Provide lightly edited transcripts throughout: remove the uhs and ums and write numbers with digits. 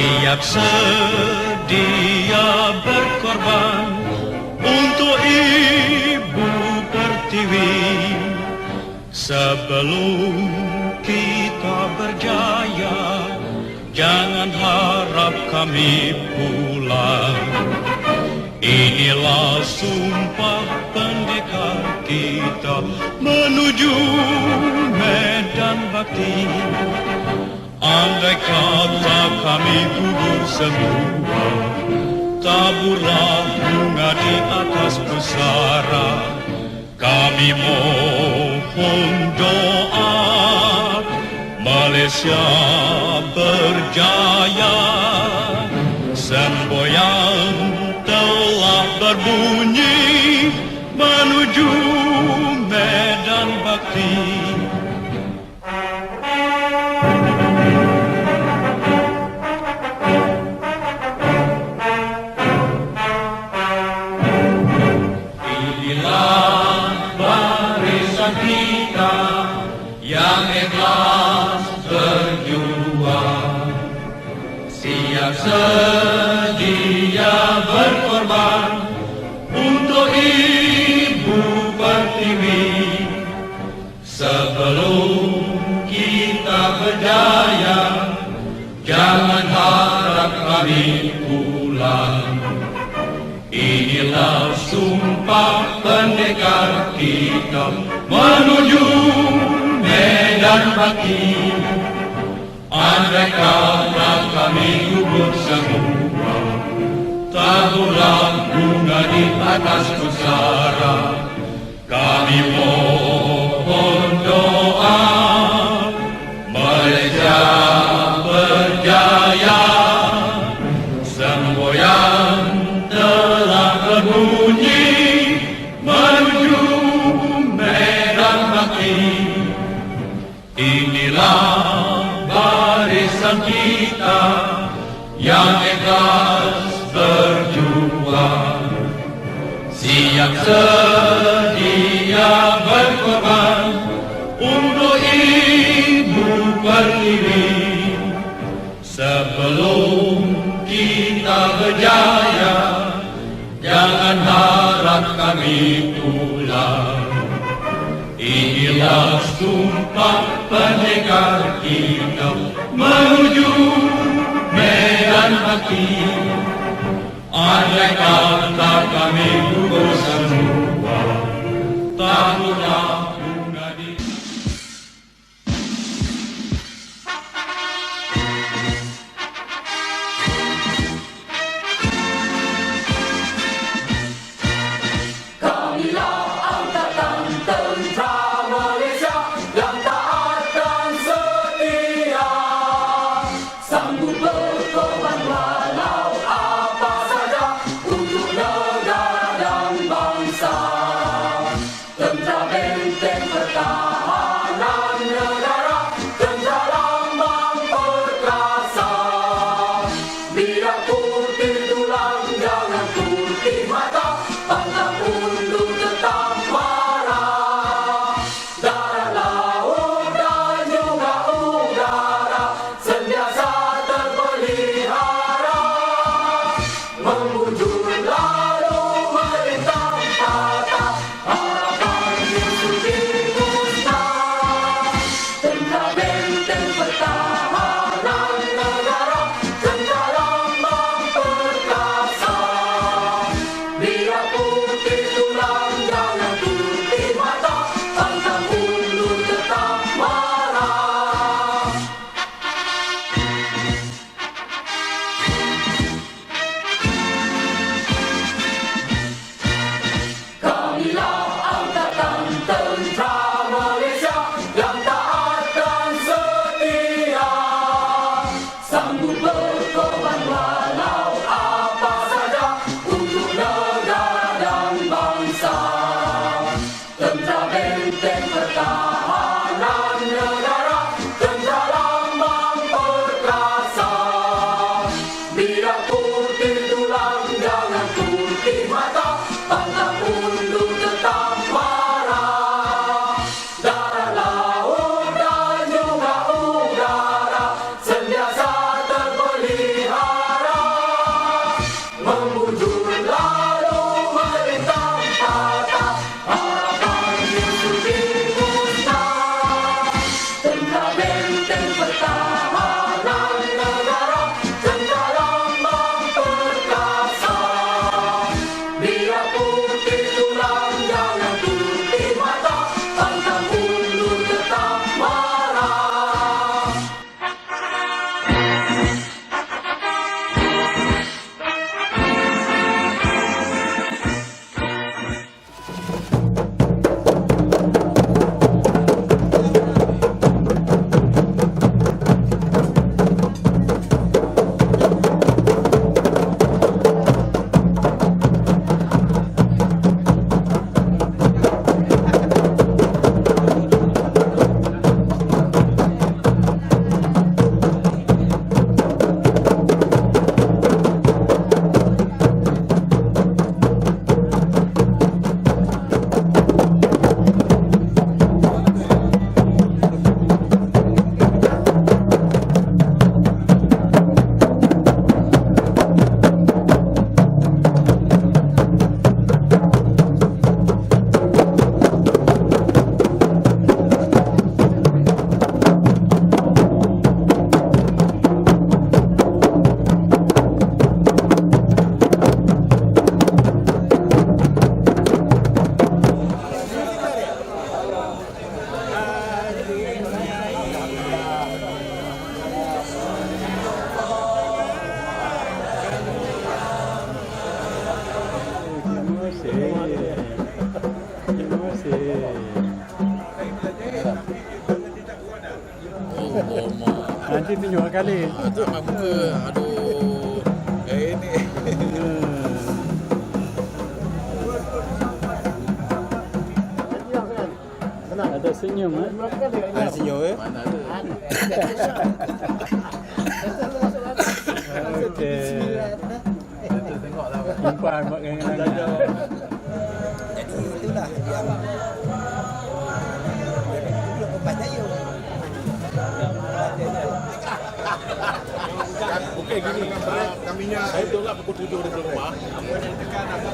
Siap sedia berkorban untuk Ibu Pertiwi. Sebelum kita berjaya, jangan harap kami pulang. Inilah sumpah pendekar kita menuju medan bakti. Andai kata kami gugur semua, taburlah bunga di atas pusara. Kami mohon doa Malaysia berjaya. Semboyan telah berbunyi menuju medan bakti. Kita yang ikhlas berjuang, siap sedia berkorban untuk Ibu Pertiwi. Sebelum kita berjaya, jangan harap kami pulang. Inilah sumpah pendekar kita menuju medan bakti. Andai kata kami gugur semua, taburlah bunga di atas pusara. Kami mohon doa Malaysia berjaya. Semboyan telah berbunyi menuju medan bakti. Inilah barisan kita yang ikhlas berjuang, siap sedia berkorban untuk Ibu Pertiwi. Sebelum kita berjaya, jangan harap kami pulang. Inilah sumpah pendekar kita menuju medan bakti. Andai kata kami gugur semua, taburlah bunga di Pertahanan negara, tentara lambang Mungkin tunjuk kali. Tengah muka. Aduh. Ini. Ada senyum Ada senyum Mana ada? Okey. Tengoklah. Simpan buat kenangan. Jadi itulah dia belum percaya. Okey gini. Saya tolak pukul 7 dari rumah.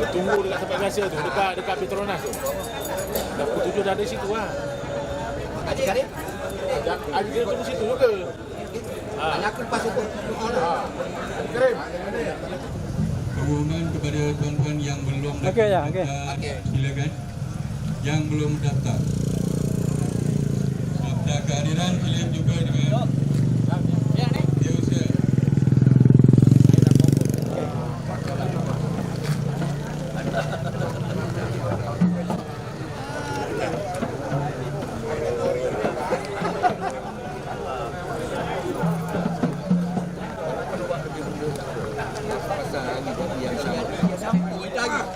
Tunggu dekat tempat biasa tu, dekat Petronas tu. Dah pukul 7 dah ada situ lah. Adik Karim, Ada dia tunggu situ juga. aku lepas ukur. Karim. Pengumuman kepada tuan-tuan yang belum Okey, ya, okey. Silakan. Yang belum daftar. Daftar kehadiran sila juga dengan dia usaha.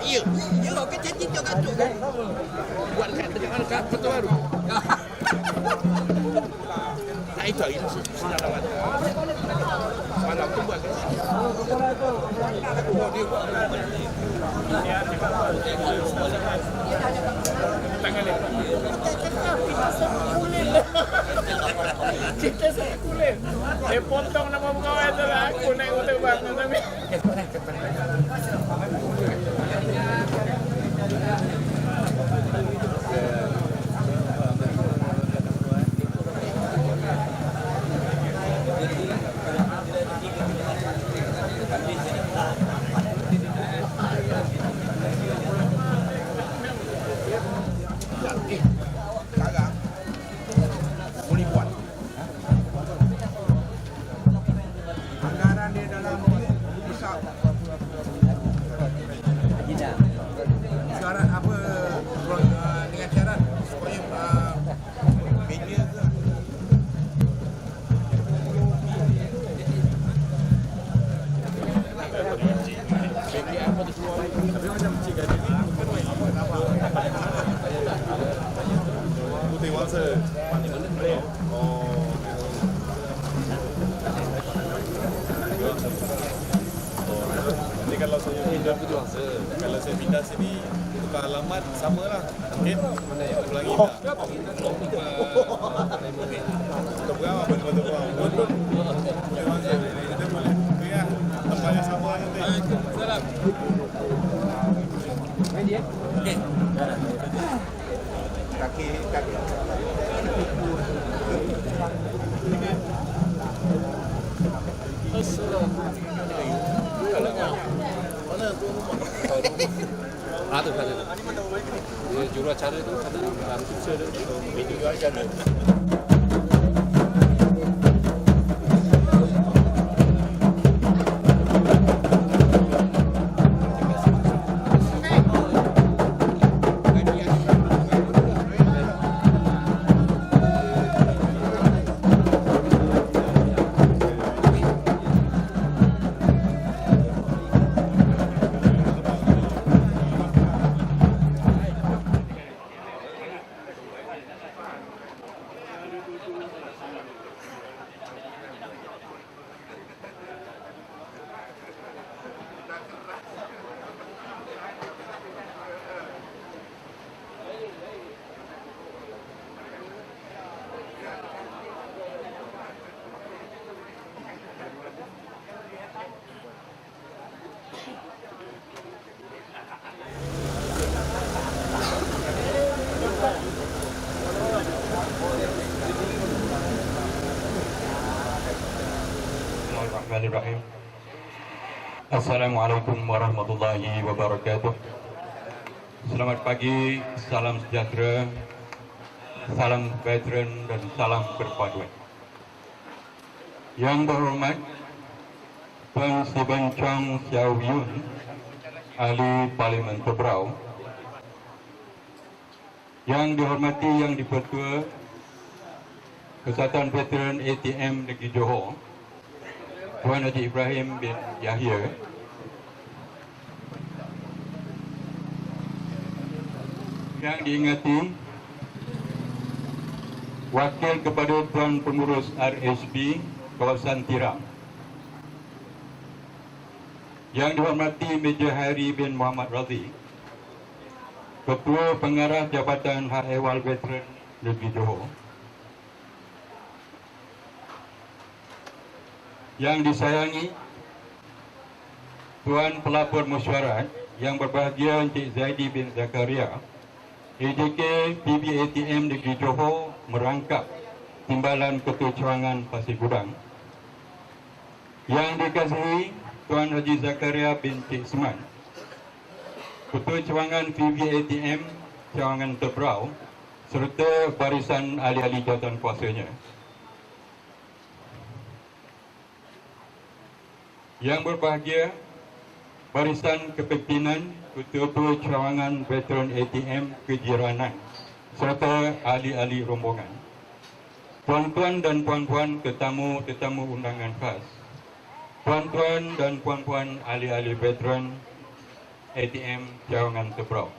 Iya, ya, kan janji tu gaduh kan. Buat dekat Petronas baru. Nah itu hari ni sudah lewat. Semalam tu buat. Kita saya kulit. Dia potong nama pegawai tu lah. Aku naik motor bang tapi. Sekarang boleh buat. Anggaran dia dalam pusat. Syarat apa dengan syarat supaya media ke media apa tu semua tapi macam cik ada putih masa nanti kalau saya pindah kalau saya pindah sini tukar alamat samalah mungkin ulangi tak kita berapa betul-betul boleh masuk kita boleh ya tempat yang sama nanti salam kaki Ada. Dia juruacara tu ada dalam usaha dia. video ada Bismillahirrahmanirrahim. Assalamualaikum warahmatullahi wabarakatuh. Selamat pagi, salam sejahtera, salam veteran dan salam perpaduan. Yang berhormat Tuan Siban Chong Xiao Yun, Ahli Parlimen Tebrau. Yang dihormati Yang di-Pertua Kesatuan Veteran ATM Negeri Johor, Tuan Haji Ibrahim bin Yahya, yang diingati Wakil kepada Tuan Pengurus RSB Kawasan Tiram, yang dihormati Meja Hari bin Muhammad Razi, Ketua Pengarah Jabatan Hak Ehwal Veteran Negeri Johor, yang disayangi Tuan Pelapor Mesyuarat yang berbahagia Encik Zaidi bin Zakaria, AJK PBATM Negeri Johor merangkap Timbalan Ketua Cawangan Pasir Gudang, yang dikasihi Tuan Haji Zakaria bin Cik Seman, Ketua Cawangan PBATM Cawangan Tebrau, serta barisan ahli-ahli jawatan kuasanya. Yang berbahagia barisan kepimpinan Ketua-Ketua Cawangan Veteran ATM Kejiranan serta ahli-ahli rombongan, tuan-tuan dan puan-puan tetamu undangan khas, tuan-tuan dan puan-puan ahli-ahli veteran ATM Cawangan Tebrau.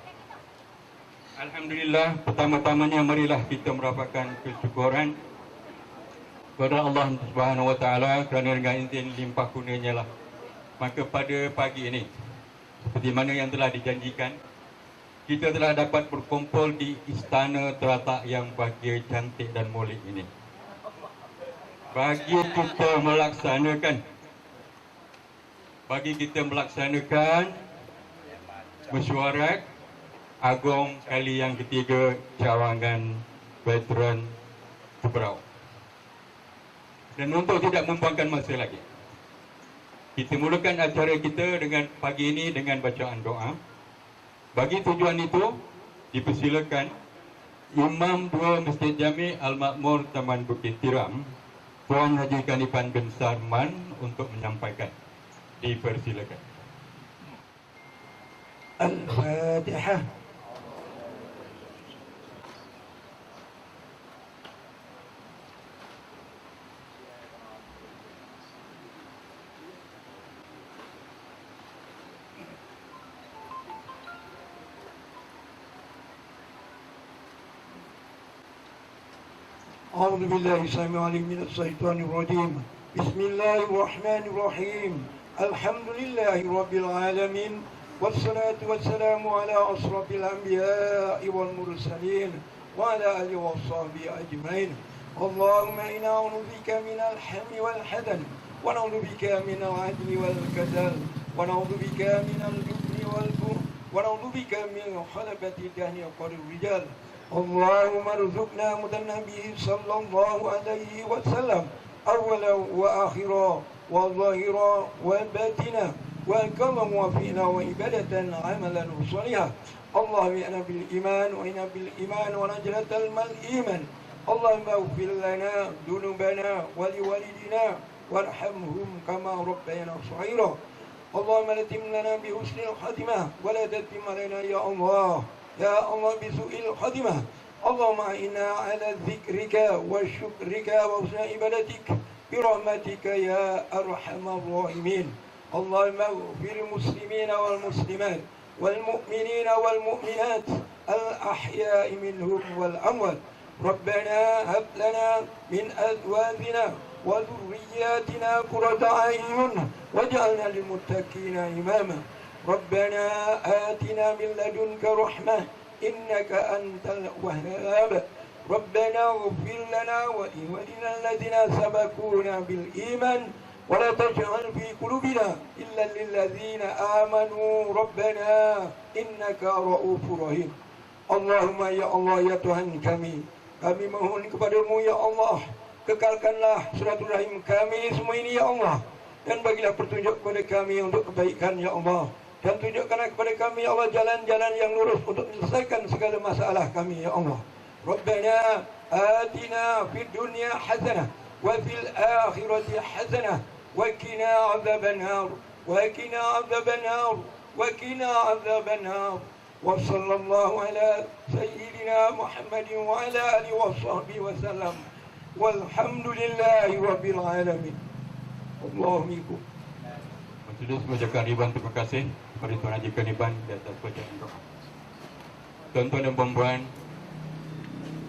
Alhamdulillah, pertama-tamanya marilah kita merapatkan kesyukuran kepada Allah Subhanahu Wa Taala kerana dengan izin limpah kurnianya lah, maka pada pagi ini seperti mana yang telah dijanjikan, kita telah dapat berkumpul di istana teratak yang bahagia, cantik dan molek ini bagi kita melaksanakan mesyuarat agung kali yang ketiga Cawangan Veteran Tebrau. Dan untuk tidak membuangkan masa lagi, kita mulakan acara kita dengan pagi ini dengan bacaan doa. Bagi tujuan itu, dipersilakan Imam Dua Masjid Jami Al-Makmur Taman Bukit Tiram, Tuan Haji Kanifan bin Sarman untuk menyampaikan. Dipersilakan. Al-Fatihah. أعوذ بالله السميع العليم من الشيطان الرجيم. بسم الله الرحمن الرحيم. الحمد لله رب العالمين والصلاة والسلام على أشرف الأنبياء والمرسلين وعلى آله وصحبه أجمعين. اللهم إنا نعوذ بك من الهم والحزن ونعوذ بك من العدل والكسل ونعوذ بك من الجبن والبخل ونعوذ بك من خلبة الدهن وقهر الرجال. اللهم ارزقنا مدى النبي صلى الله عليه وسلم أولا وآخرا وظاهرا وباطنا وكما وفينا وعبادة عملا صالحا. اللهم إنا بالإيمان وإنا بالإيمان ونجلة الإيمان. اللهم اغفر لنا ذنوبنا ولوالدنا وارحمهم كما ربينا صغيرا. اللهم لا تتم لنا بحسن الخاتمة ولا تتم علينا يا الله يا الله بسوء الخاتمة. اللهم إنا على ذكرك وشكرك وحسن عبادتك برحمتك يا أرحم الراحمين. اللهم اغفر المسلمين والمسلمات والمؤمنين والمؤمنات الأحياء منهم والأموات. ربنا هب لنا من أزواجنا وذرياتنا قرة أعين واجعلنا للمتقين إماما. ربنا آتنا من لدنك رحمة إنك أنت الوهاب. ربنا اغفر لنا ولوالدينا الذين سبقونا بالإيمان ولا تجعل في قلوبنا إلا للذين آمنوا ربنا إنك رؤوف رحيم. اللهم ya Allah ya Tuhan kami mohon kepadamu ya Allah, kekalkanlah silaturahim kami semua ini ya Allah, dan bagilah petunjuk kepada kami untuk kebaikan ya Allah, dan tunjukkanlah kepada kami ya Allah jalan-jalan yang lurus untuk menyelesaikan segala masalah kami ya Allah. Rabbana atina fid dunya hasanah wa fil akhirati hasanah wa qina adzabannar wa qina adzabannar wa qina adzabannar. Wa sallallahu ala sayyidina Muhammadin wa ala alihi wa sahbihi wa sallam. walhamdulillahi rabbil alamin. Allahu minkum. Majelis mengucapkan ribuan terima kasih kepada Tuan Haji Kaniban di atas bacaan doa. Tuan-tuan dan puan-puan,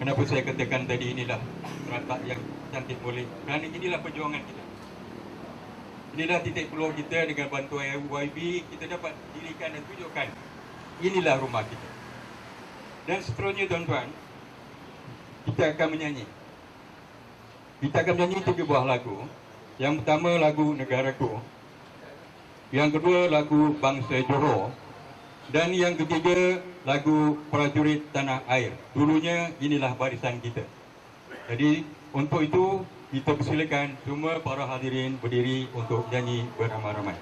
kenapa saya katakan tadi inilah terletak yang cantik boleh? Kerana inilah perjuangan kita. Inilah titik keluar kita. Dengan bantuan YB, kita dapat dirikan dan tunjukkan inilah rumah kita. Dan seterusnya tuan-tuan, kita akan menyanyi. Kita akan menyanyi 3 buah lagu. Yang pertama lagu Negaraku, yang kedua lagu Bangsa Johor, dan yang ketiga lagu Prajurit Tanah Air. Dulunya inilah barisan kita. Jadi untuk itu kita persilakan semua para hadirin berdiri untuk nyanyi beramai-ramai.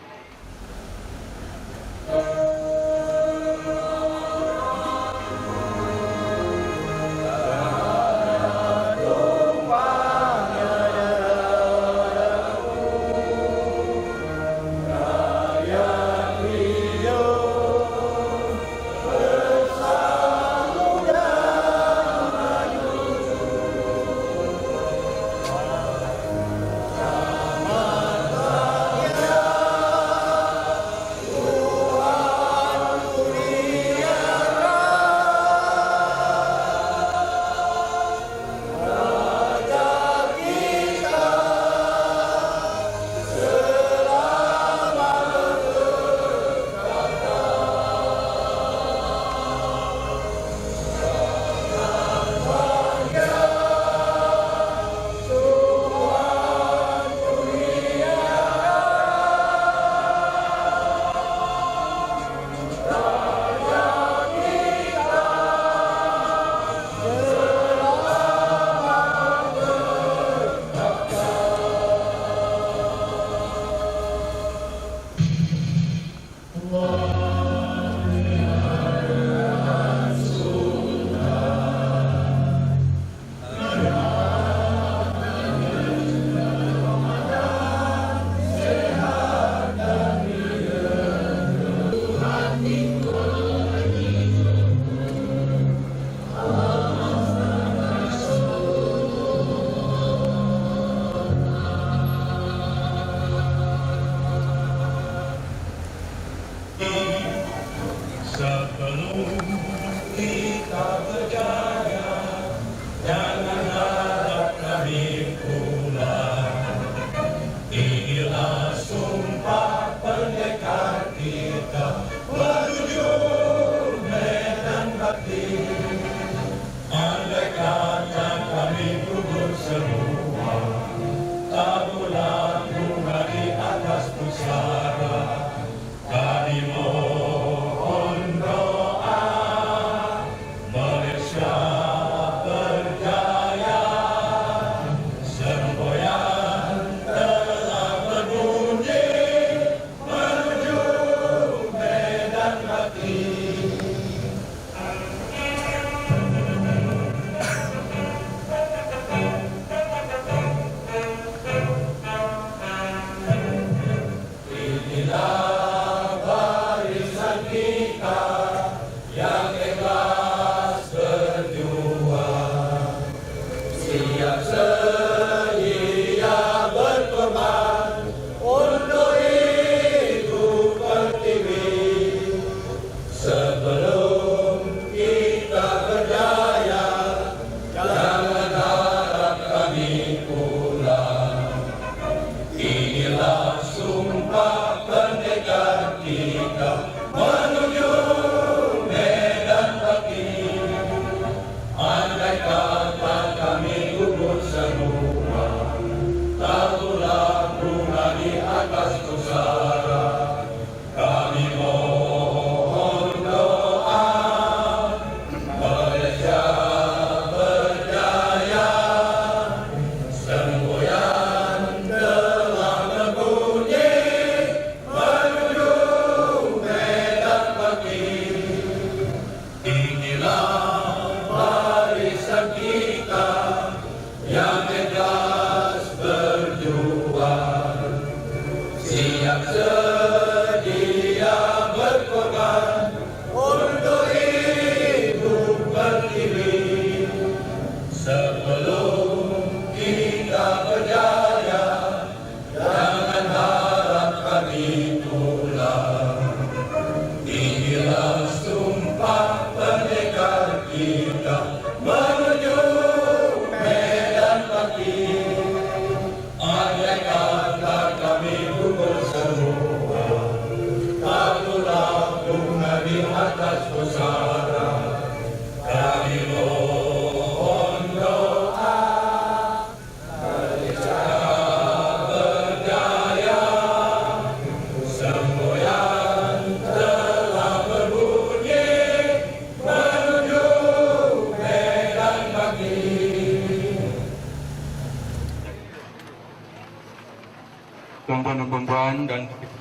Malaysia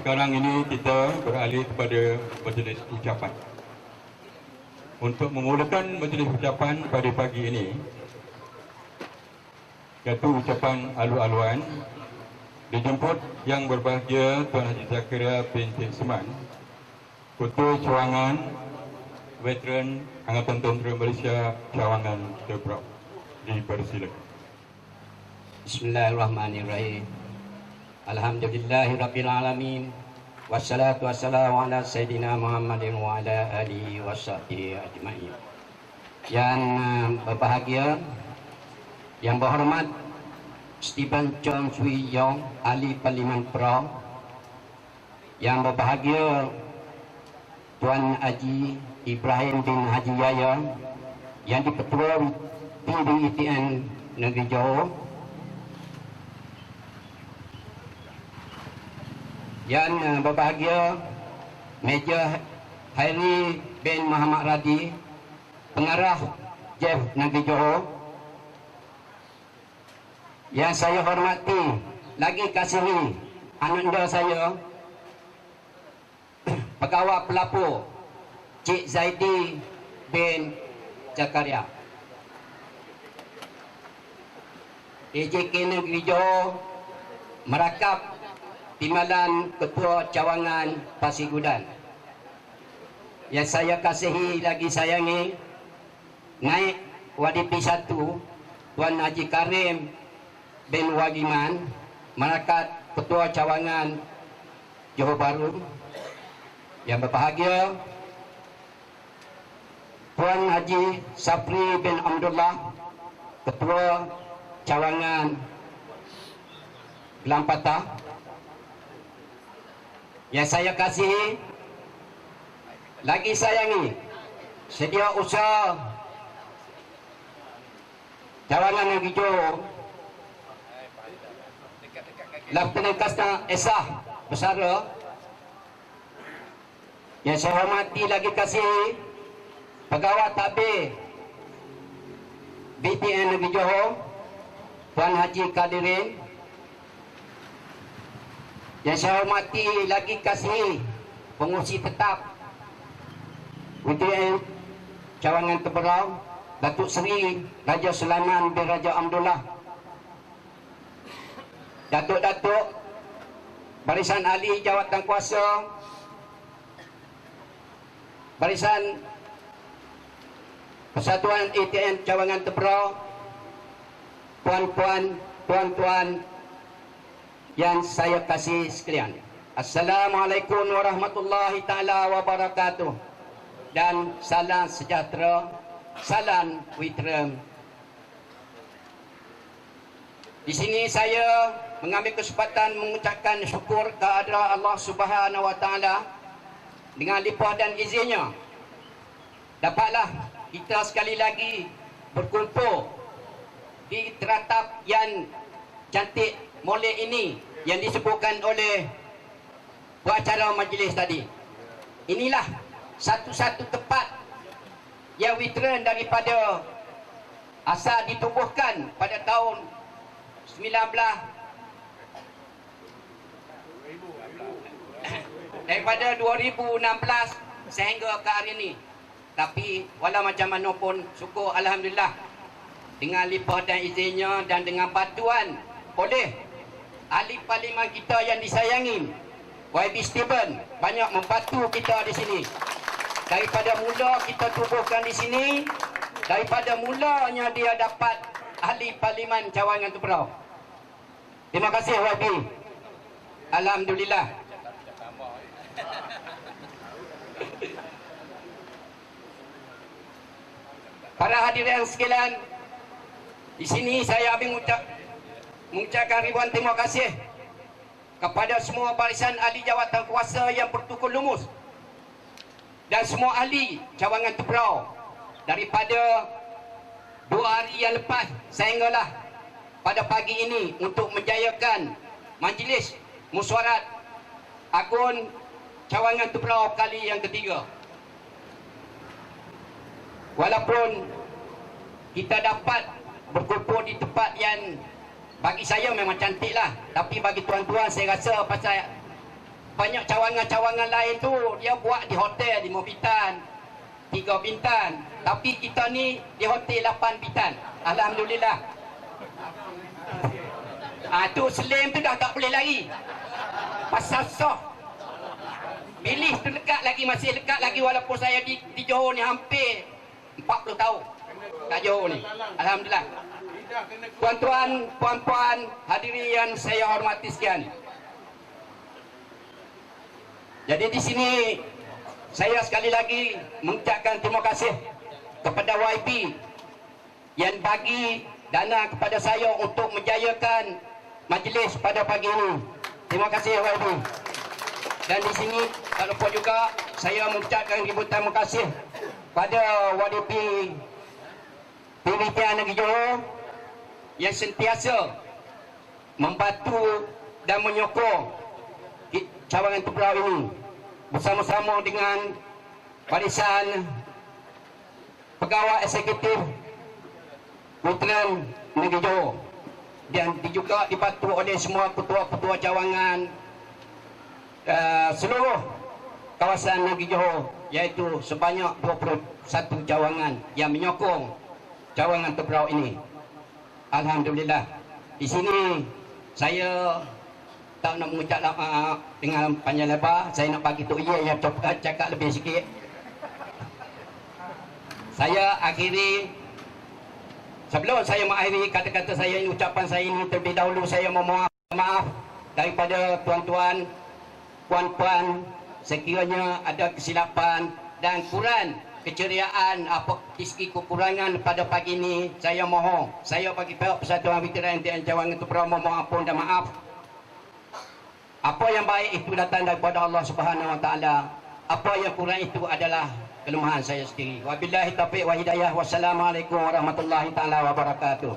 sekarang ini kita beralih kepada majlis ucapan. Untuk memulakan majlis ucapan pada pagi ini, iaitu ucapan alu-aluan, dijemput yang berbahagia Tuan Haji Zakaria bin Cik Seman, Ketua Cawangan Veteran Angkatan Tentera Malaysia Cawangan Tebrau. Dipersilakan. Bismillahirrahmanirrahim. Alhamdulillahirabbil alamin. Wassalatu wassalamu ala sayyidina Muhammadin wa ala alihi washabbihi ajmain. Yang berbahagia, yang berhormat Stephen Chong Swee Yong, Ahli Parlimen Pro. Yang berbahagia Tuan Haji Ibrahim bin Haji Yahya, yang di-Ketua PDITN Negeri Johor. Yang berbahagia Major Hairi bin Muhammad Radi, Pengarah JEF Negeri Johor. Yang saya hormati lagi kasihi ananda saya, Pegawai Pelapor Cik Zaidi bin Zakaria, DJK Negeri Johor, merakap Timbalan Ketua Cawangan Pasir Gudang. Yang saya kasihi lagi sayangi Naib Wadipi 1 Tuan Haji Karim bin Wagiman, merakap Ketua Cawangan Johor Bahru. Yang berbahagia Tuan Haji Safri bin Abdullah, Ketua Cawangan Gelang Patah. Yang saya kasihi lagi sayangi Setiausaha Cawangan Negeri Johor, Lieutenant Kasna Esah Besara. Yang saya hormati lagi kasihi Pegawai Tabir BTN Negeri Johor, Tuan Haji Kadirin. Yang saya hormati lagi kasihi pengurusi tetap UTM Cawangan Tebrau, Datuk Seri Raja Sulaiman bin Raja Abdullah, Datuk-datuk Barisan Ahli Jawatan Kuasa, Barisan Persatuan ATM Cawangan Tebrau, puan-puan, tuan-tuan yang saya kasih sekalian, Assalamualaikum warahmatullahi ta'ala wabarakatuh, dan salam sejahtera, salam Witram. Di sini saya mengambil kesempatan mengucapkan syukur kehadrat Allah Subhanahu wa taala. Dengan limpah dan izinnya, dapatlah kita sekali lagi berkumpul di teratap yang cantik molek ini yang disebutkan oleh pengacara majlis tadi. Inilah satu-satu tempat yang veteran daripada asal ditubuhkan pada tahun 2016 sehingga ke hari ini. Tapi walau macam mana pun, syukur alhamdulillah dengan limpah dan izinnya dan dengan bantuan oleh ahli parlimen kita yang disayangi YB Stephen, banyak membantu kita di sini. Daripada mula kita tubuhkan di sini, daripada mulanya dia dapat ahli parlimen Cawangan Tebrau. Terima kasih YB. Alhamdulillah. Para hadirin sekalian, di sini saya mengucapkan ribuan terima kasih kepada semua barisan ahli jawatan kuasa yang bertukar lumus dan semua ahli Cawangan Tebrau daripada 2 hari yang lepas sehinggalah pada pagi ini untuk menjayakan majlis mesyuarat Agung Cawangan Tebrau kali yang ketiga. Walaupun kita dapat berkumpul di tempat yang bagi saya memang cantik lah, tapi bagi tuan-tuan saya rasa pasal banyak cawangan-cawangan lain tu dia buat di hotel di 5 bintang, 3 bintang. Tapi kita ni di hotel 8 bintang. Alhamdulillah. Tu Slim tu dah tak boleh lari. Pasal soft. Pilih tu dekat lagi, masih dekat lagi walaupun saya di Johor ni hampir 40 tahun. Kat Johor ni. Alhamdulillah. Tuan-tuan, puan-puan, hadirin yang saya hormati sekalian. Jadi di sini saya sekali lagi mengucapkan terima kasih kepada YB yang bagi dana kepada saya untuk menjayakan majlis pada pagi ini. Terima kasih YB. Dan di sini tak lupa juga saya mengucapkan ribuan terima kasih pada YB PBTN Negeri Johor yang sentiasa membantu dan menyokong cawangan Tubrau ini bersama-sama dengan barisan pegawai eksekutif Veteran Negeri Johor, dan juga dibantu oleh semua ketua-ketua cawangan seluruh kawasan Negeri Johor, iaitu sebanyak 21 cawangan yang menyokong cawangan Tubrau ini. Alhamdulillah. Di sini saya tak nak mengucap dengan panjang lebar. Saya nak bagi Tok Ye yang cakap lebih sikit. Saya akhiri, sebelum saya mengakhiri kata-kata saya ini, ucapan saya ini, terlebih dahulu saya memohon maaf daripada tuan-tuan, puan-puan, sekiranya ada kesilapan dan kurang keceriaan, apa segi kekurangan pada pagi ini. Saya mohon, saya bagi pihak Persatuan Veteran dan Cawangan Tubrau memohon ampun dan maaf. Apa yang baik itu datang daripada Allah Subhanahu Wa Taala. Apa yang kurang itu adalah kelemahan saya sendiri. Wabillahi taufiq wa hidayah. Wassalamualaikum warahmatullahi taala wabarakatuh.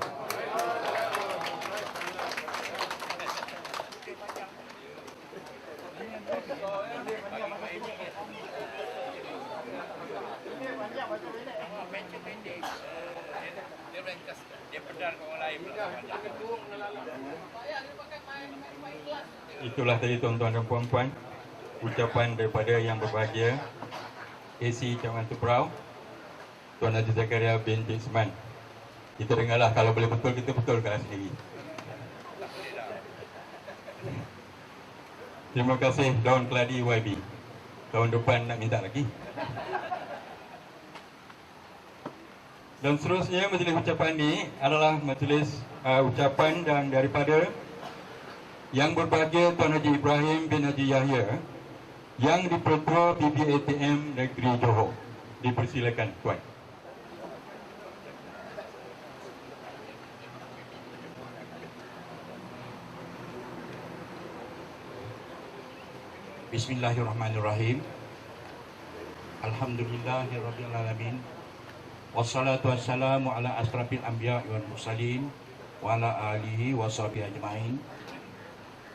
Itulah tadi tuan-tuan dan puan-puan, ucapan daripada yang berbahagia AC Cawangan Tubrau, Tuan Haji Zakaria bin Isman. Kita dengarlah, kalau boleh betul kita betulkan sendiri. Terima kasih Daun Keladi YB. Tahun depan nak minta lagi. Dan seterusnya majlis ucapan ini adalah majlis ucapan dan daripada yang berbahagia Tuan Haji Ibrahim bin Haji Yahya yang di-Pertua PBATM Negeri Johor. Dipersilakan Tuan. Bismillahirrahmanirrahim. Alhamdulillahirabbil alamin. Wassalatu wassalamu ala asrafil anbiya'i wal mursalin wa ala alihi wa sahbihi ajmain.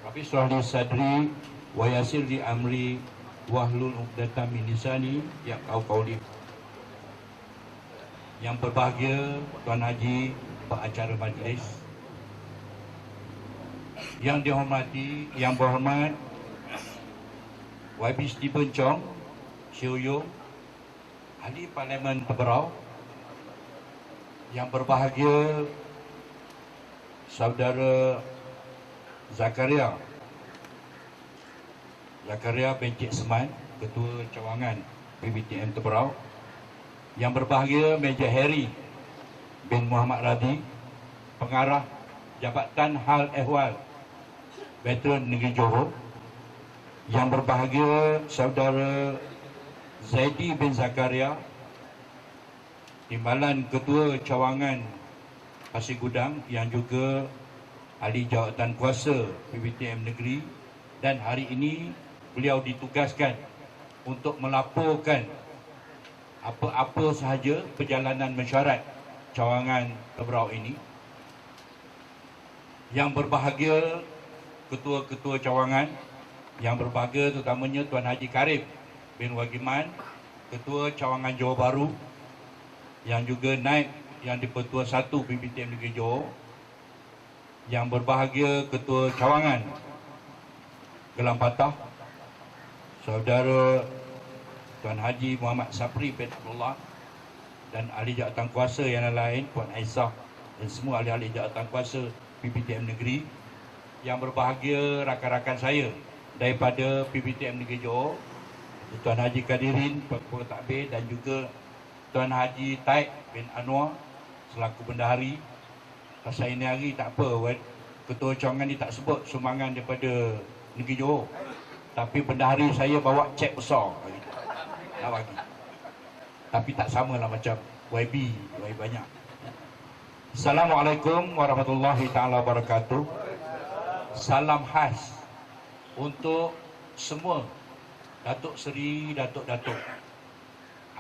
Rabbi shrah li sadri wa yassir li amri wahlul 'uqdatam min lisani yafqahu qawli. Yang berbahagia Tuan Haji pengacara majlis, yang dihormati, yang berhormat YB Stephen Chong, Syoyo, Ahli Parlimen Tubrau, yang berbahagia Saudara Zakaria bin Cik Seman, Ketua Cawangan PBTM Tubrau, yang berbahagia Major Harry bin Muhammad Radhi, Pengarah Jabatan Hal Ehwal Veteran Negeri Johor, yang berbahagia Saudara Zaidi bin Zakaria, Timbalan Ketua Cawangan Pasir Gudang, yang juga ahli jawatan kuasa PBTM Negeri, dan hari ini beliau ditugaskan untuk melaporkan apa-apa sahaja perjalanan mesyuarat cawangan Tubrau ini. Yang berbahagia ketua-ketua cawangan, yang berbahagia terutamanya Tuan Haji Karib bin Wagiman, Ketua Cawangan Johor Bahru, yang juga naib yang di-Pertua 1 PBTM Negeri Johor, yang berbahagia Ketua Cawangan Gelang Patah, Saudara Tuan Haji Muhammad Sapri bin Abdullah dan ahli jawatan kuasa yang lain, Puan Aisyah dan semua ahli-ahli jawatan kuasa PPTM Negeri, yang berbahagia rakan-rakan saya daripada PPTM Negeri Johor, Tuan Haji Kadirin, Pengetua Takbir, dan juga Tuan Haji Taib bin Anwar selaku bendahari. Pasal ini hari tak apa, Ketua Cawangan ni tak sebut sumbangan daripada Negeri Johor, tapi bendahari saya bawa cek besar nak bagi. Tapi tak samalah macam YB banyak. Assalamualaikum warahmatullahi taala wabarakatuh. Salam khas untuk semua Datuk Seri, Datuk-datuk,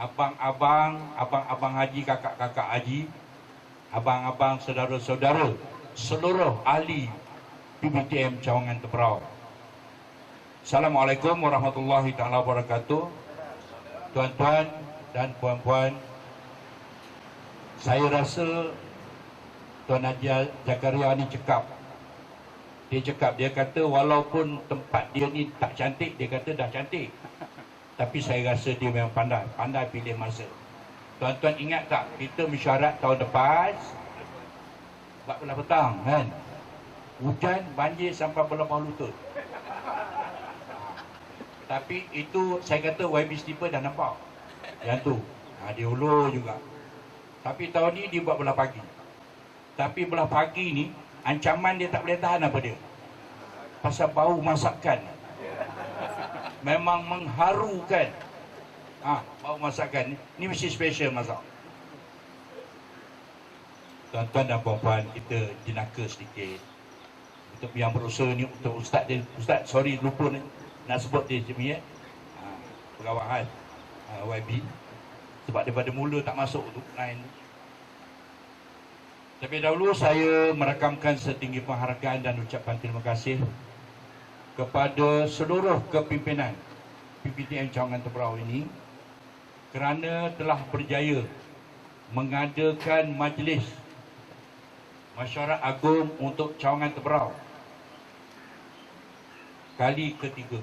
abang-abang, abang-abang haji, kakak-kakak haji, abang-abang, saudara-saudara, seluruh ahli PPTM Cawangan Tebrau. Assalamualaikum warahmatullahi taala wabarakatuh. Tuan-tuan dan puan-puan, saya rasa Tuan Haji Zakaria ni cakap. Dia kata walaupun tempat dia ni tak cantik, dia kata dah cantik. Tapi saya rasa dia memang pandai pilih masa. Tuan-tuan ingat tak, kita mesyuarat tahun lepas 14 petang kan, hujan banjir sampai berlebah lutut. Tapi itu saya kata YB Steeper dah nampak yang tu, dia ulur juga. Tapi tahun ni dia buat belah pagi. Tapi belah pagi ni ancaman dia tak boleh tahan apa dia, pasal bau masakan memang mengharukan. Bau masakan ni mesti special masak. Tuan-tuan dan puan-puan, kita jenaka sedikit untuk yang berusaha ni, untuk Ustaz sorry lupa nak sebut dia macam ni pegawai YB, sebab daripada mula tak masuk tu lain. Tapi dahulu saya merakamkan setinggi penghargaan dan ucapan terima kasih kepada seluruh kepimpinan PPTM Cawangan Tebrau ini kerana telah berjaya mengadakan majlis Mesyuarat Agung untuk Cawangan Tebrau kali ketiga.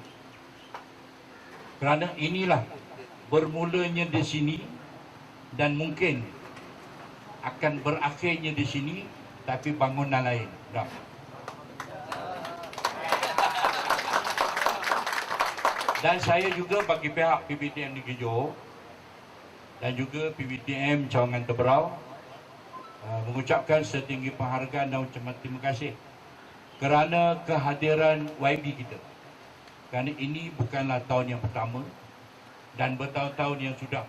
Kerana inilah bermulanya di sini dan mungkin akan berakhirnya di sini, tapi bangunan lain. Dah. Dan saya juga bagi pihak PPTM Negeri Johor dan juga PPTM Cawangan Tebrau mengucapkan setinggi penghargaan dan ucapan terima kasih kerana kehadiran YB kita. Kerana ini bukanlah tahun yang pertama dan bertahun-tahun yang sudah.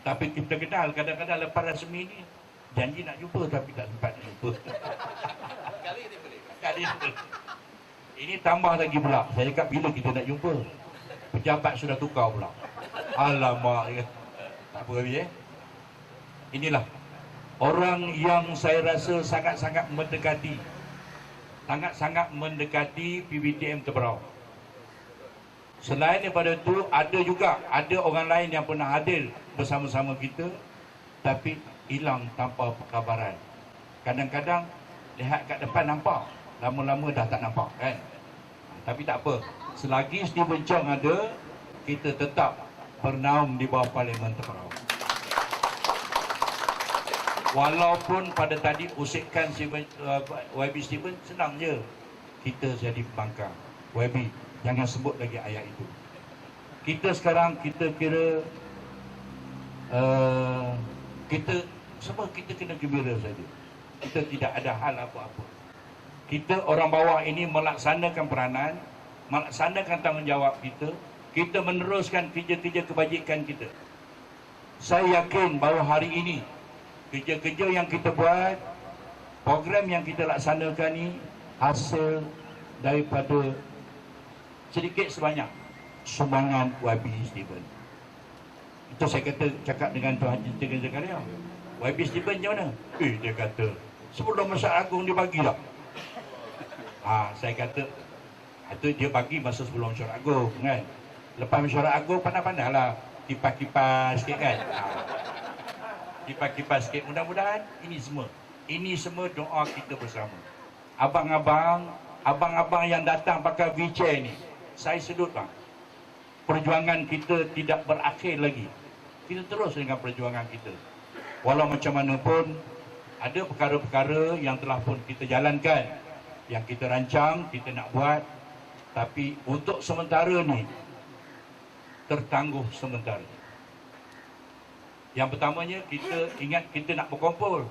Tapi kita kenal, kadang-kadang lepas rasmi ni janji nak jumpa tapi tak sempat nak jumpa. Kali ini. Ini tambah lagi pula. Saya cakap bila kita nak jumpa? Pejabat sudah tukar pula. Alamak. Tak apa habis Inilah orang yang saya rasa sangat-sangat mendekati. Sangat-sangat mendekati PPTM Tebrau. Selain daripada itu, ada orang lain yang pernah hadir bersama-sama kita tapi hilang tanpa perkabaran. Kadang-kadang lihat kat depan nampak, lama-lama dah tak nampak kan. Tapi tak apa, selagi Stephen Chong ada, kita tetap bernaung di bawah Parlimen Tebrau. Walaupun pada tadi usikan YB Stephen, senang je kita jadi pembangkang. YB, jangan sebut lagi ayat itu. Kita sekarang kita kira kita kena gembira saja. Kita tidak ada hal apa-apa. Kita orang bawah ini melaksanakan peranan, melaksanakan tanggungjawab kita. Kita meneruskan kerja-kerja kebajikan kita. Saya yakin bahawa hari ini kerja-kerja yang kita buat, program yang kita laksanakan ini hasil daripada sedikit sebanyak sumbangan YB Stephen. Itu saya cakap dengan Tuan Haji Zakaria. YB Stephen macam mana? Dia kata sebelum Mesyuarat Agung dia bagi tak? Saya kata itu dia bagi masa sebelum Mesyuarat Agung kan. Lepas Mesyuarat Agung pandai-pandai lah kipas-kipas sikit kan. Kipas-kipas sikit. Mudah-mudahan ini semua doa kita bersama. Abang-abang yang datang pakai wheelchair ni, saya sedut bang. perjuangan kita tidak berakhir lagi. Kita terus dengan perjuangan kita. Walau macam mana pun, ada perkara-perkara yang telah pun kita jalankan, yang kita rancang, kita nak buat, tapi untuk sementara ni tertangguh sementara. Yang pertamanya, kita ingat kita nak berkumpul,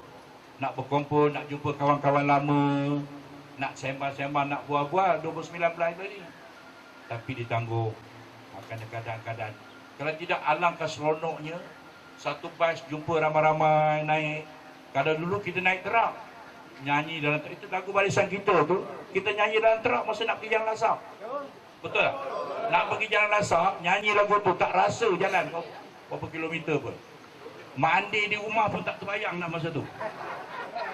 nak jumpa kawan-kawan lama, nak sembang-sembang, nak buat-buat 29 tadi, tapi ditangguh akan keadaan-keadaan. Kalau tidak, alangkah seronoknya satu bas jumpa ramai-ramai naik. Kalau dulu kita naik terak, nyanyi dalam terak, itu lagu barisan kita tu, kita nyanyi dalam terak masa nak pergi Jalan Lasak. Betul tak? Nak pergi Jalan Lasak, nyanyi lagu tu, tak rasa jalan berapa kilometer pun. Mandi di rumah pun tak terbayang nak masa tu.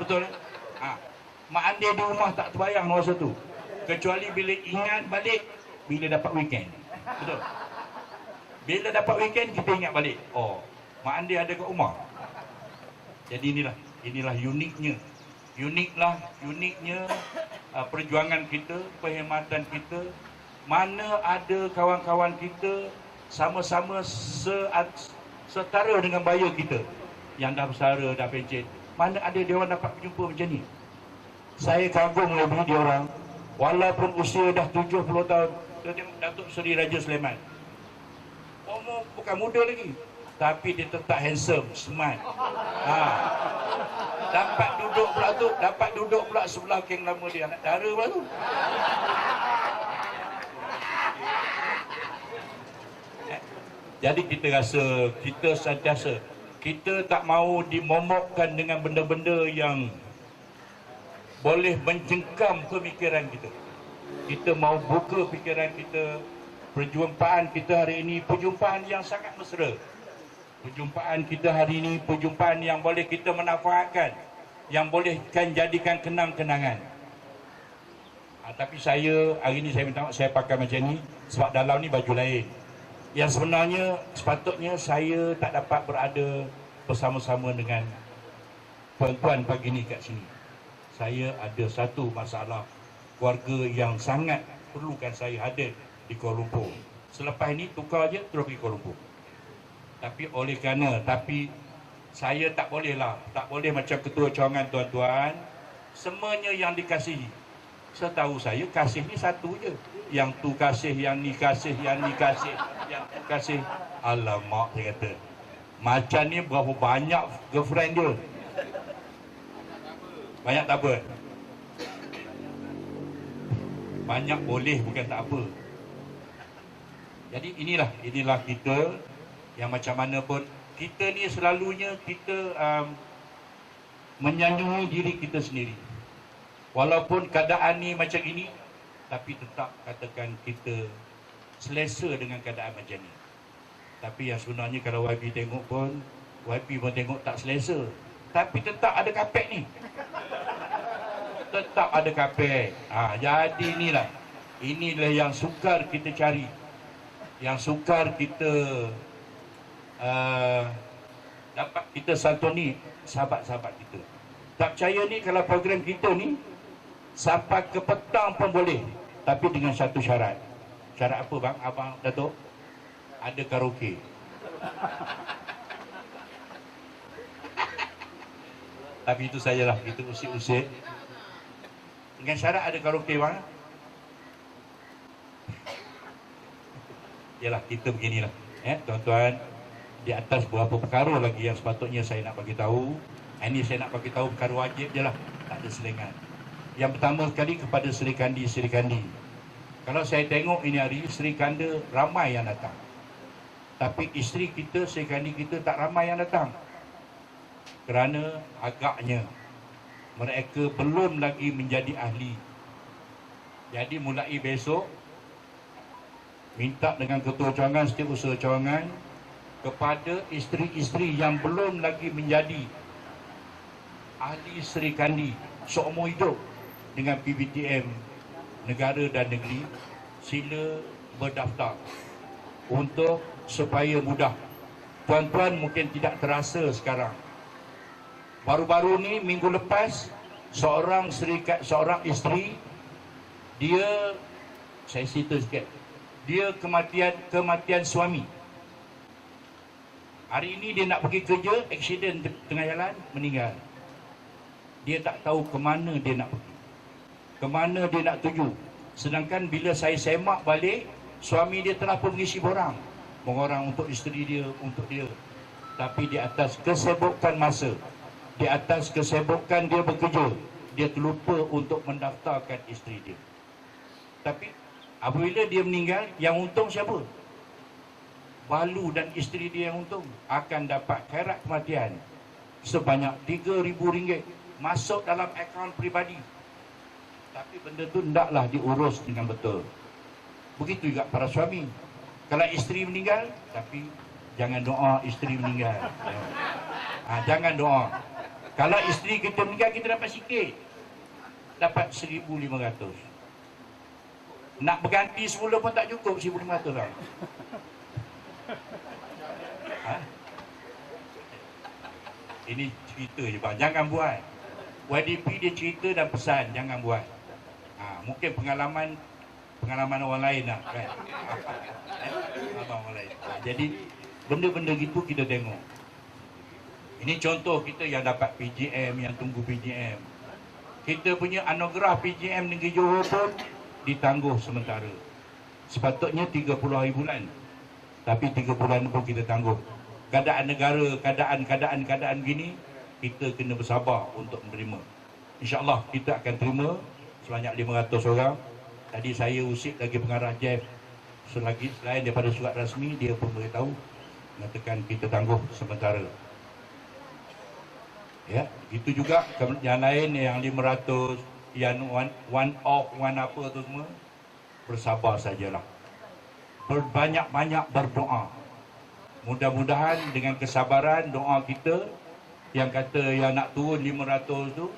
Betul tak? Mandi di rumah tak terbayang masa tu. Kecuali bila ingat balik, bila dapat weekend. Betul? Bila dapat weekend, kita ingat balik. Oh, Mak Andi ada kat rumah. Jadi inilah uniknya. Uniknya perjuangan kita, perkhidmatan kita. Mana ada kawan-kawan kita sama-sama setara dengan bayar kita. Yang dah bersara, dah pencen. Mana ada dia orang dapat berjumpa macam ni. Saya kagum lebih dia orang. Walaupun usia dah 70 tahun. Kita tengok Datuk Seri Raja Sulaiman. Umur bukan muda lagi, tapi dia tetap handsome, smart. Dapat duduk pula sebelah geng lama dia, anak dara pula tu. Jadi kita rasa, kita sentiasa, kita tak mahu dimomokkan dengan benda-benda yang boleh mencengkam pemikiran kita. Kita mahu buka pikiran kita. Perjumpaan kita hari ini, perjumpaan yang sangat mesra. Perjumpaan kita hari ini, perjumpaan yang boleh kita manfaatkan, yang boleh jadikan kenang-kenangan. Tapi saya, hari ini saya minta maaf, saya pakai macam ni, sebab dalam ni baju lain. Yang sebenarnya, sepatutnya saya tak dapat berada bersama-sama dengan puan-puan pagi ni kat sini. Saya ada satu masalah keluarga yang sangat perlukan saya hadir di Kuala Lumpur. Selepas ini tukar je terus pergi Kuala Lumpur. Tapi oleh kerana, saya tak boleh macam ketua cawangan tuan-tuan, semuanya yang dikasihi. Setahu saya kasih ni satu je. Yang tu kasih, yang ni kasih, yang ni kasih, yang tu kasih. Alamak, saya kata. Macam ni berapa banyak girlfriend dia. Banyak tak apa. Banyak boleh, bukan tak apa. Jadi inilah kita yang macam mana pun kita ni selalunya kita menyanjungi diri kita sendiri. Walaupun keadaan ni macam ini, tapi tetap katakan kita selesa dengan keadaan macam ni. Tapi yang sebenarnya kalau YB tengok pun, YB pun tengok tak selesa. Tapi tetap ada kapek ni. Tetap ada kapek. Jadi inilah yang sukar kita cari. Yang sukar kita dapat kita santuni sahabat-sahabat kita. Tak percaya ni kalau program kita ni sampai ke petang pun boleh, tapi dengan satu syarat. Syarat apa bang? Abang Datuk? Ada karaoke. Tapi itu sajalah, kita usik-usik. Dengan syarat ada karaoke bang. Yalah, kita beginilah, tuan-tuan. Di atas beberapa perkara lagi yang sepatutnya saya nak bagi tahu. Ini saya nak bagi tahu perkara wajib je lah, tak ada selengan. Yang pertama sekali kepada Seri Kandi. Kalau saya tengok ini hari, Seri Kanda ramai yang datang. Tapi isteri kita, Seri Kandi kita tak ramai yang datang. Kerana agaknya mereka belum lagi menjadi ahli. Jadi mulai besok, minta dengan ketua cawangan, setiausaha cawangan, kepada isteri-isteri yang belum lagi menjadi ahli Seri Kandi seumur hidup dengan PBTM negara dan negeri, sila berdaftar untuk supaya mudah. Tuan-tuan mungkin tidak terasa sekarang. Baru-baru ni, minggu lepas, seorang isteri, dia, saya cerita sikit, dia kematian suami. Hari ini dia nak pergi kerja, accident tengah jalan, meninggal. Dia tak tahu ke mana dia nak pergi, ke mana dia nak tuju. Sedangkan bila saya semak balik, suami dia telah pun mengisi borang untuk isteri dia, untuk dia. Tapi di atas kesibukan masa, di atas kesibukan dia bekerja, dia terlupa untuk mendaftarkan isteri dia. Tapi apabila dia meninggal, yang untung siapa? Balu dan isteri dia yang untung akan dapat khairat kematian sebanyak RM3,000 masuk dalam akaun peribadi. Tapi benda tu hendaklah diurus dengan betul. Begitu juga para suami. Kalau isteri meninggal, tapi jangan doa isteri meninggal. Jangan doa. Kalau isteri kita meninggal, kita dapat sikit, dapat 1,500. Nak berganti semula pun tak cukup 1,500 lah. Ini cerita je bang, jangan buat. YDP dia cerita dan pesan, jangan buat. Mungkin pengalaman orang lain lah kan. Orang lain. Jadi benda-benda gitu kita tengok. Ini contoh kita yang dapat PJM, yang tunggu PJM. Kita punya anugerah PJM Negeri Johor pun ditangguh sementara. Sepatutnya 30 hari bulan, tapi 3 bulan pun kita tangguh. Keadaan negara, keadaan gini, kita kena bersabar untuk menerima. InsyaAllah kita akan terima sebanyak 500 orang. Tadi saya usik lagi pengarah Jeff, selain daripada surat rasmi, dia pun beritahu mengatakan kita tangguh sementara. Ya, itu juga yang lain yang 500, yang one off, one apa tu semua, bersabar sajalah. Berbanyak-banyak berdoa. Mudah-mudahan dengan kesabaran doa kita, yang kata yang nak turun 500 tu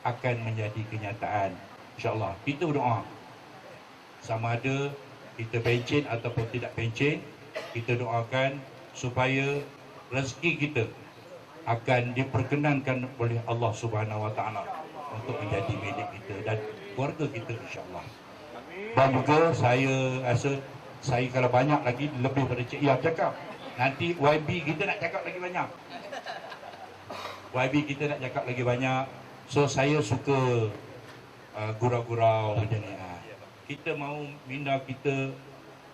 akan menjadi kenyataan. InsyaAllah kita berdoa. Sama ada kita pencen ataupun tidak pencen, kita doakan supaya rezeki kita akan diperkenankan oleh Allah Subhanahu Wa Taala untuk menjadi milik kita dan keluarga kita, insyaAllah. Dan juga saya rasa, saya kalau banyak lagi lebih pada Cik Iyam cakap, nanti YB kita nak cakap lagi banyak. YB kita nak cakap lagi banyak. So saya suka gurau-gurau macam ni. Kita mahu minda kita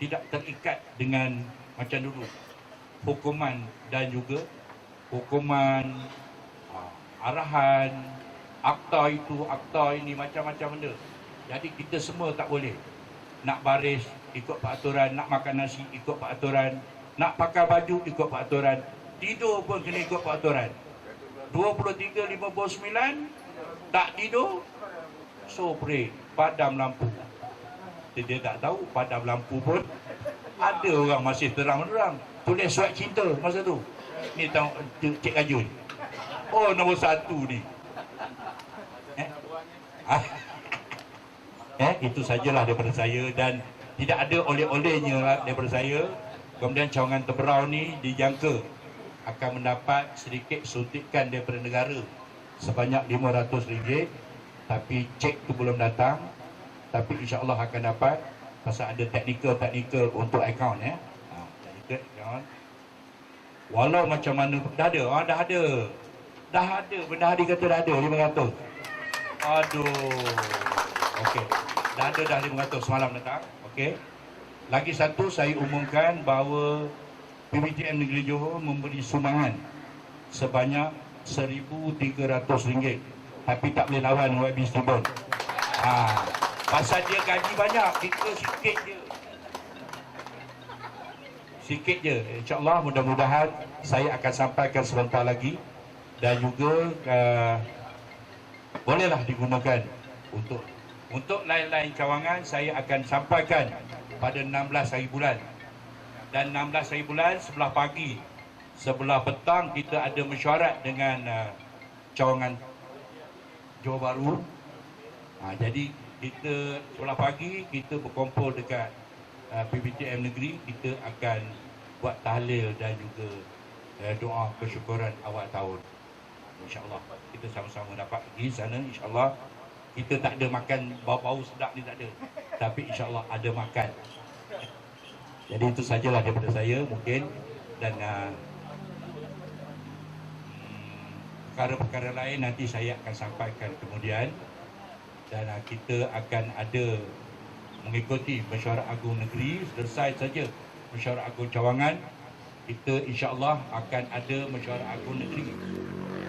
tidak terikat dengan macam dulu hukuman, dan juga hukuman, arahan, akta itu, akta ini, macam-macam benda. Jadi kita semua tak boleh. Nak baris ikut peraturan, nak makan nasi ikut peraturan, nak pakai baju ikut peraturan, tidur pun kena ikut peraturan. 23.59 tak tidur, so pray, padam lampu. Dia tak tahu padam lampu pun ada orang masih terang-terang tulis surat cinta masa tu. Ni tahu Cik Kajun, oh nombor 1 ni. Itu sajalah daripada saya, dan tidak ada oleh-olehnya daripada saya. Kemudian cawangan Teberau ni dijangka akan mendapat sedikit suntikan daripada negara sebanyak RM500, tapi cek tu belum datang. Tapi insyaAllah akan dapat, pasal ada teknikal untuk akaun ya. Teknikal akaun. Walau macam mana dah ada. Bendahari kata dah ada 500. Aduh. Okey. Dah ada 500 semalam datang. Okey. Lagi satu, saya umumkan bahawa PBTM Negeri Johor memberi sumbangan sebanyak RM1,300, tapi tak boleh lawan YB Stibon. Pasal dia gaji banyak, kita sikit je. InsyaAllah mudah-mudahan saya akan sampaikan sebentar lagi, dan juga bolehlah digunakan untuk lain-lain cawangan. Saya akan sampaikan pada 16 hari bulan. Dan 16 hari bulan, sebelah pagi, sebelah petang kita ada mesyuarat dengan cawangan Johor Bahru. Jadi kita sebelah pagi kita berkumpul dekat PBTM Negeri. Kita akan buat tahlil dan juga doa kesyukuran awal tahun. InsyaAllah kita sama-sama dapat pergi sana. InsyaAllah kita tak ada makan bau-bau sedap ni, tak ada. Tapi insyaAllah ada makan. Jadi itu sajalah daripada saya mungkin, dan perkara-perkara lain nanti saya akan sampaikan kemudian, dan kita akan ada mengikuti Mesyuarat Agung Negeri. Selesai saja Mesyuarat Agung Cawangan, kita insya-Allah akan ada Mesyuarat Agung Negeri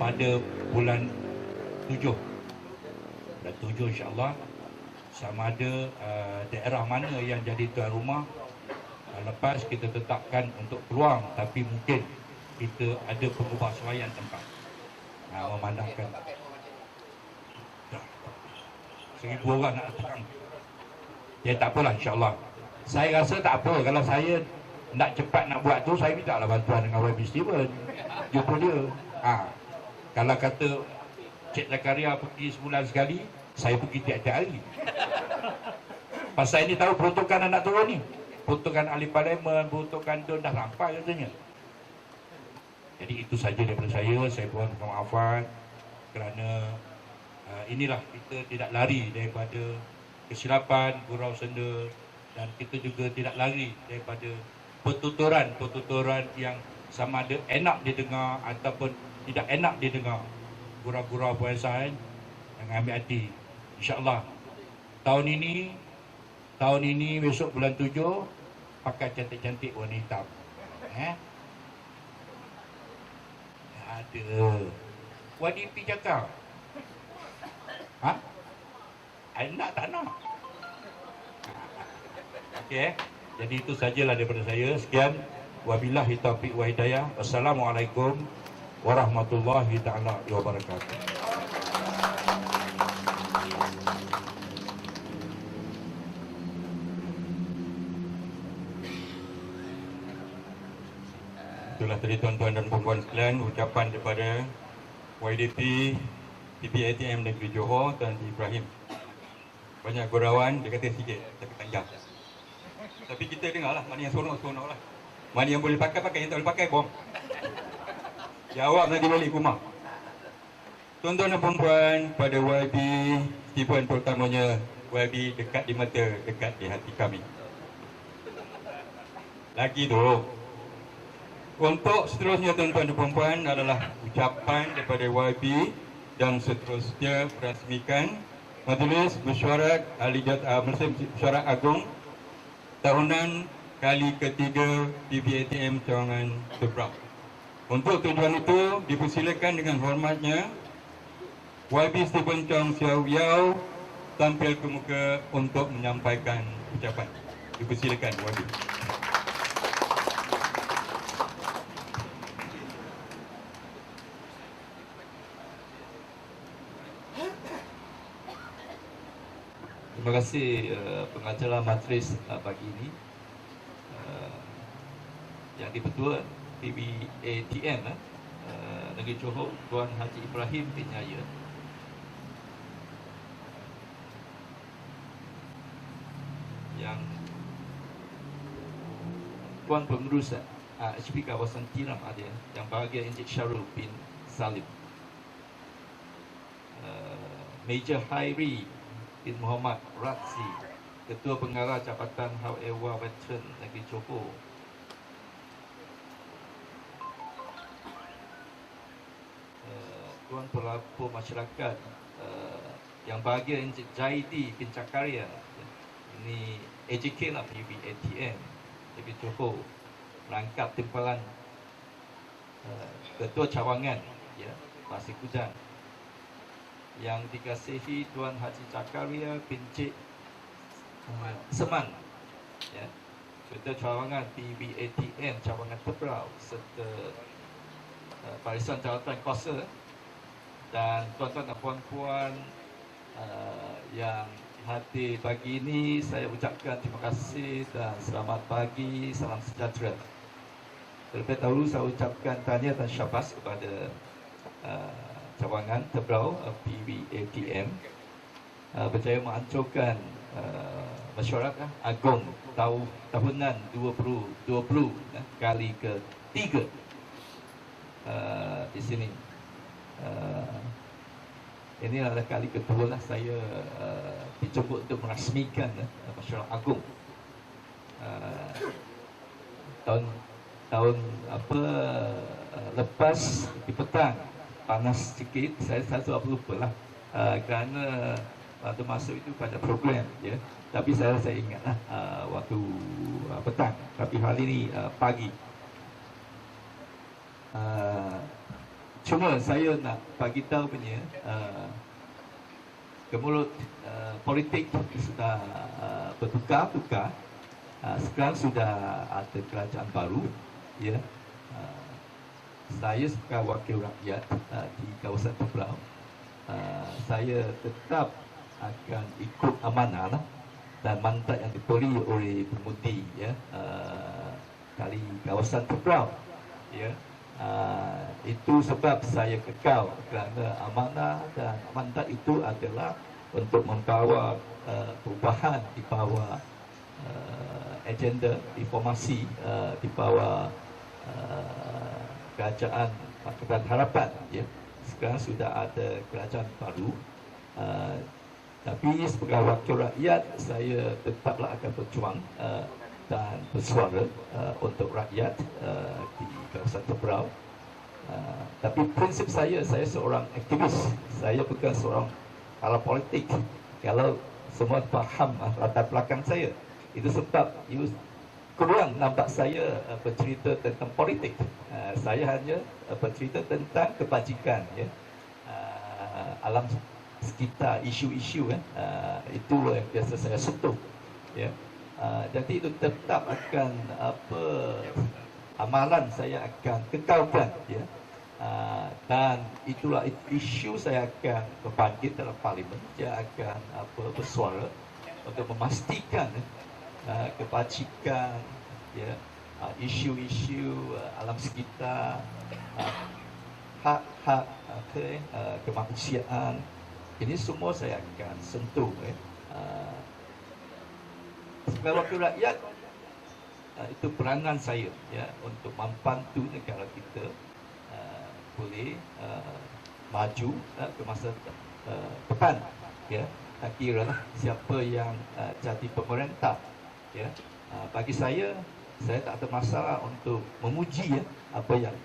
pada bulan 7. Bulan 7 insya-Allah, sama ada daerah mana yang jadi tuan rumah. Lepas kita tetapkan untuk peluang, tapi mungkin kita ada pengubah suaian tempat. Memandangkan 1,000 orang nak datang. Ya tak apalah, insya-Allah. Saya rasa tak apa kalau saya nak cepat nak buat tu, saya minta lah bantuan dengan YB Steven. Jumpa dia. Kalau kata Cik Zakaria pergi sebulan sekali, saya pergi tiap-tiap hari. Pasal ini tahu peruntukan anak turun ni. Peruntukan ahli parlimen, peruntukan DUN dah sampai katanya. Jadi itu saja daripada saya. Saya mohon maafan kerana inilah kita tidak lari daripada kesilapan, gurau senda, dan kita juga tidak lari daripada pertuturan yang sama ada enak didengar ataupun tidak enak didengar. Gurau-gurau Puan San, jangan ambil hati. InsyaAllah tahun ini besok bulan 7 pakai cantik-cantik warna hitam. Ada YDP cakap. Nak tak nak? Okey, jadi itu sajalah daripada saya. Sekian, wabillahi taufiq wa hidayah. Wassalamualaikum warahmatullahi taala wabarakatuh. Itulah tadi tuan-tuan dan puan-puan sekalian, ucapan daripada YDP PBATM Negeri Johor, Tuan Ibrahim. Banyak gurauan, dia kata sikit, tapi panjang. Tapi kita dengarlah, mana yang seronok lah. Mana yang boleh pakai, yang tak boleh pakai, bom. Jawab nanti balik ke rumah. Tuan-tuan dan puan-puan, pada YB Steven terutamanya, YB dekat di mata, dekat di hati kami. Lagi tu. Untuk seterusnya tuan-tuan dan puan-puan adalah ucapan daripada YB dan seterusnya merasmikan Majlis Mesyuarat Mesyuarat Agung tahunan kali ketiga PBATM Cawangan Tebrau. Untuk tujuan itu dipersilakan dengan hormatnya YB Steven Chong Siau Yau tampil ke muka untuk menyampaikan ucapan. Dipersilakan YB. Terima kasih pengacara majlis pagi ini yang dipertua PBATM Negeri Johor, Tuan Haji Ibrahim bin Yahya. Yang Tuan Pengurus HP Kawasan Tiram ada, yang bahagia Encik Syarul bin Salim, Major Hairi bin Muhammad Ratsi, Ketua Pengarah Jabatan Hal Ehwal Veteran Negeri Johor, Tuan Pelapor Masyarakat yang bahagia Encik Jaidi bin Zakaria, ini AJK lah, PBATM Negeri Johor, Rangkap Timpalan Ketua Cawangan Pasir Kujang, yang dikasihi Tuan Haji Zakaria bin Cik Seman, Ketua Cawangan PBATM Cawangan Tebrau, serta Barisan Jawatan Kuasa, dan tuan-tuan dan puan-puan yang hadir pagi ini, saya ucapkan terima kasih dan selamat pagi, salam sejahtera. Terlebih dahulu saya ucapkan tahniah dan syabas kepada Cawangan Tebrau PBATM berjaya menghancurkan Mesyuarat Agung tahunan 2020 kali ke-3 di sini. Ini adalah kali kedua lah saya dijemput untuk merasmikan Mesyuarat Agung. tahun lepas di petang panas sikit, saya apa lupa lah, kerana waktu masuk itu pada program ya. Tapi saya ingatlah waktu petang. Tapi hari ini pagi. Cuma saya nak bagi tahu punya kemulut politik sudah bertukar-tukar. Sekarang sudah ada kerajaan baru ya. Saya sebagai wakil rakyat di kawasan Tebrau, saya tetap akan ikut amanah lah, dan mandat yang diberi oleh Pemudi ya, dari kawasan Tebrau ya. Itu sebab saya kekal kerana amanah dan mandat itu adalah untuk membawa perubahan di bawah agenda reformasi di bawah kerajaan Pakatan Harapan ya. Sekarang sudah ada kerajaan baru, tapi sebagai wakil rakyat saya tetaplah akan berjuang dan bersuara untuk rakyat di kawasan Tebrau. Tapi prinsip saya seorang aktivis, saya bukan seorang kepala politik. Kalau semua faham latar belakang saya, itu sebab kurang nampak saya bercerita tentang politik. Saya hanya bercerita tentang kebajikan ya, alam sekitar, isu-isu itu yang biasa saya sentuh ya. Jadi itu tetap akan amalan saya akan kekalkan ya. Dan itulah isu saya akan berbangkit dalam parlimen. Saya akan bersuara untuk memastikan kebajikan ya, isu-isu alam sekitar, hak-hak kemanusiaan, ini semua saya akan sentuh ya. Sebagai wakil rakyat, itu peranan saya ya, untuk membantu negara kita boleh maju ke masa depan ya. Tak kira lah siapa yang jadi pemerintah ya. Bagi saya tak ada masalah untuk memuji ya, apa yang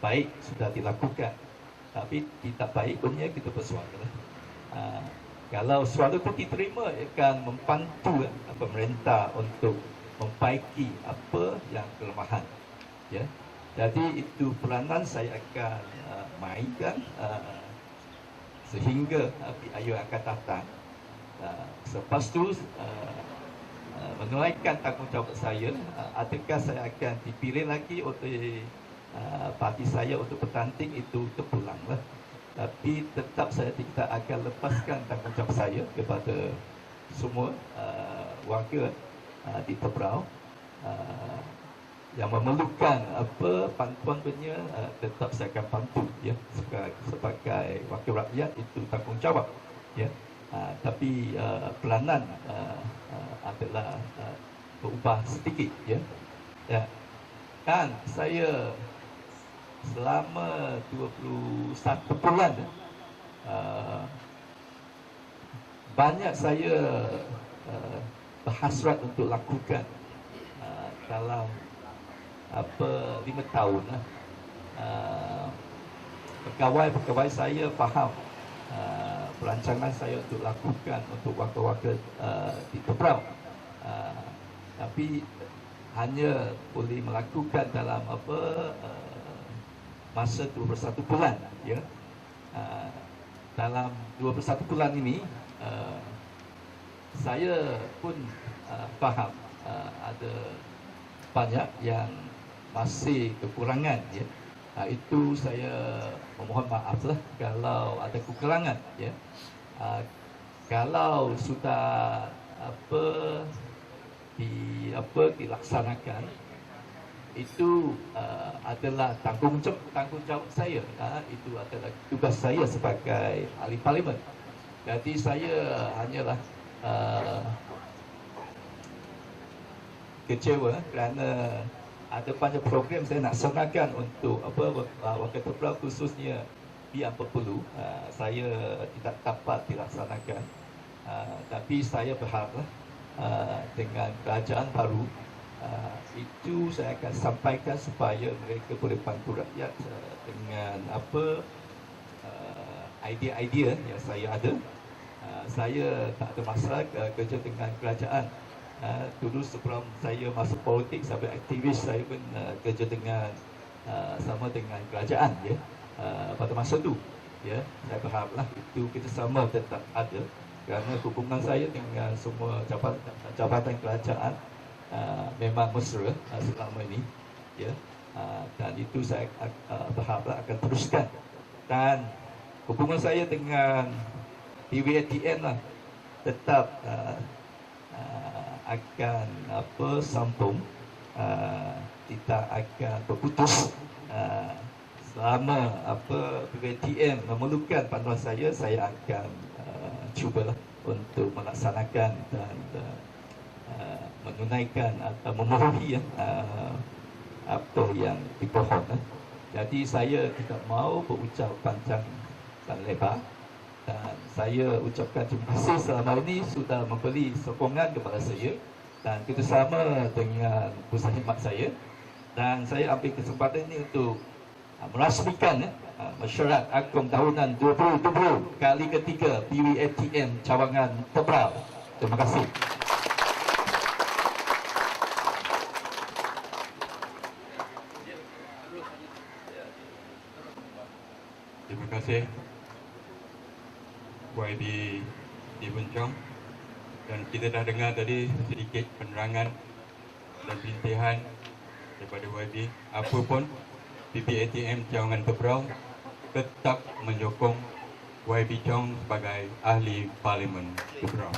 baik sudah dilakukan. Tapi tidak baik punya kita bersuara. Kalau suara itu diterima, akan membantu pemerintah untuk membaiki apa yang kelemahan ya. Jadi itu peranan saya akan mainkan sehingga PIU akan datang. Selepas itu menunaikan tanggungjawab saya, adakah saya akan dipilih lagi oleh parti saya untuk bertanding, itu terpulanglah. Tapi tetap saya tidak akan lepaskan tanggungjawab saya kepada semua warga di Tebrau yang memerlukan bantuan punya, tetap saya akan bantu ya. Sebagai wakil rakyat itu tanggungjawab ya. Tapi peranan adalah berubah sedikit ya. Ya. Dan saya selama 21 bulan banyak saya berhasrat untuk lakukan dalam 5 tahun pegawai saya faham perancangan saya untuk lakukan untuk wakil-wakil di Tebrau, tapi hanya boleh melakukan dalam masa 21 bulan ya. Dalam 21 bulan ini saya pun faham ada banyak yang masih kekurangan ya. Itu saya memohon maaf lah kalau ada kekurangan ya. Kalau sudah dilaksanakan, itu adalah tanggungjawab saya. Itu adalah tugas saya sebagai ahli parlimen. Jadi saya hanyalah kecewa kerana ada banyak program saya nak laksanakan untuk wakil Tebrau, khususnya B40 saya tidak dapat dilaksanakan. Tapi saya berharap dengan kerajaan baru Itu saya akan sampaikan supaya mereka boleh bantu rakyat dengan apa idea-idea yang saya ada. Saya tak ada masalah kerja dengan kerajaan. Dulu sebelum saya masuk politik, sampai aktivis, saya pun kerja dengan sama dengan kerajaan, ya. Pada masa itu, ya, saya berharaplah itu kerjasama tetap ada, kerana hubungan saya dengan semua jabatan kerajaan memang mesra selama ini, ya. Dan itu saya berharaplah akan teruskan. Dan hubungan saya dengan PWATM lah tetap akan sambung, tidak akan berputus selama PWATM memerlukan bantuan saya akan cubalah untuk melaksanakan dan menunaikan atau memenuhi apa yang dipohon. Jadi saya tidak mahu berucap panjang dan lebar, dan saya ucapkan terima kasih selama ini sudah memberi sokongan kepada saya dan kerjasama dengan pusat khidmat saya. Dan saya ambil kesempatan ini untuk merasmikan mesyuarat agung tahunan 2020 kali ketiga PWATM Cawangan Tebrau. Terima kasih. Terima kasih YB di Bencong, dan kita dah dengar tadi sedikit penerangan dan bintihan daripada YB. Apapun PWATM Cawangan Tebrau tetap menyokong YB Chong sebagai ahli Parlimen Tebrau.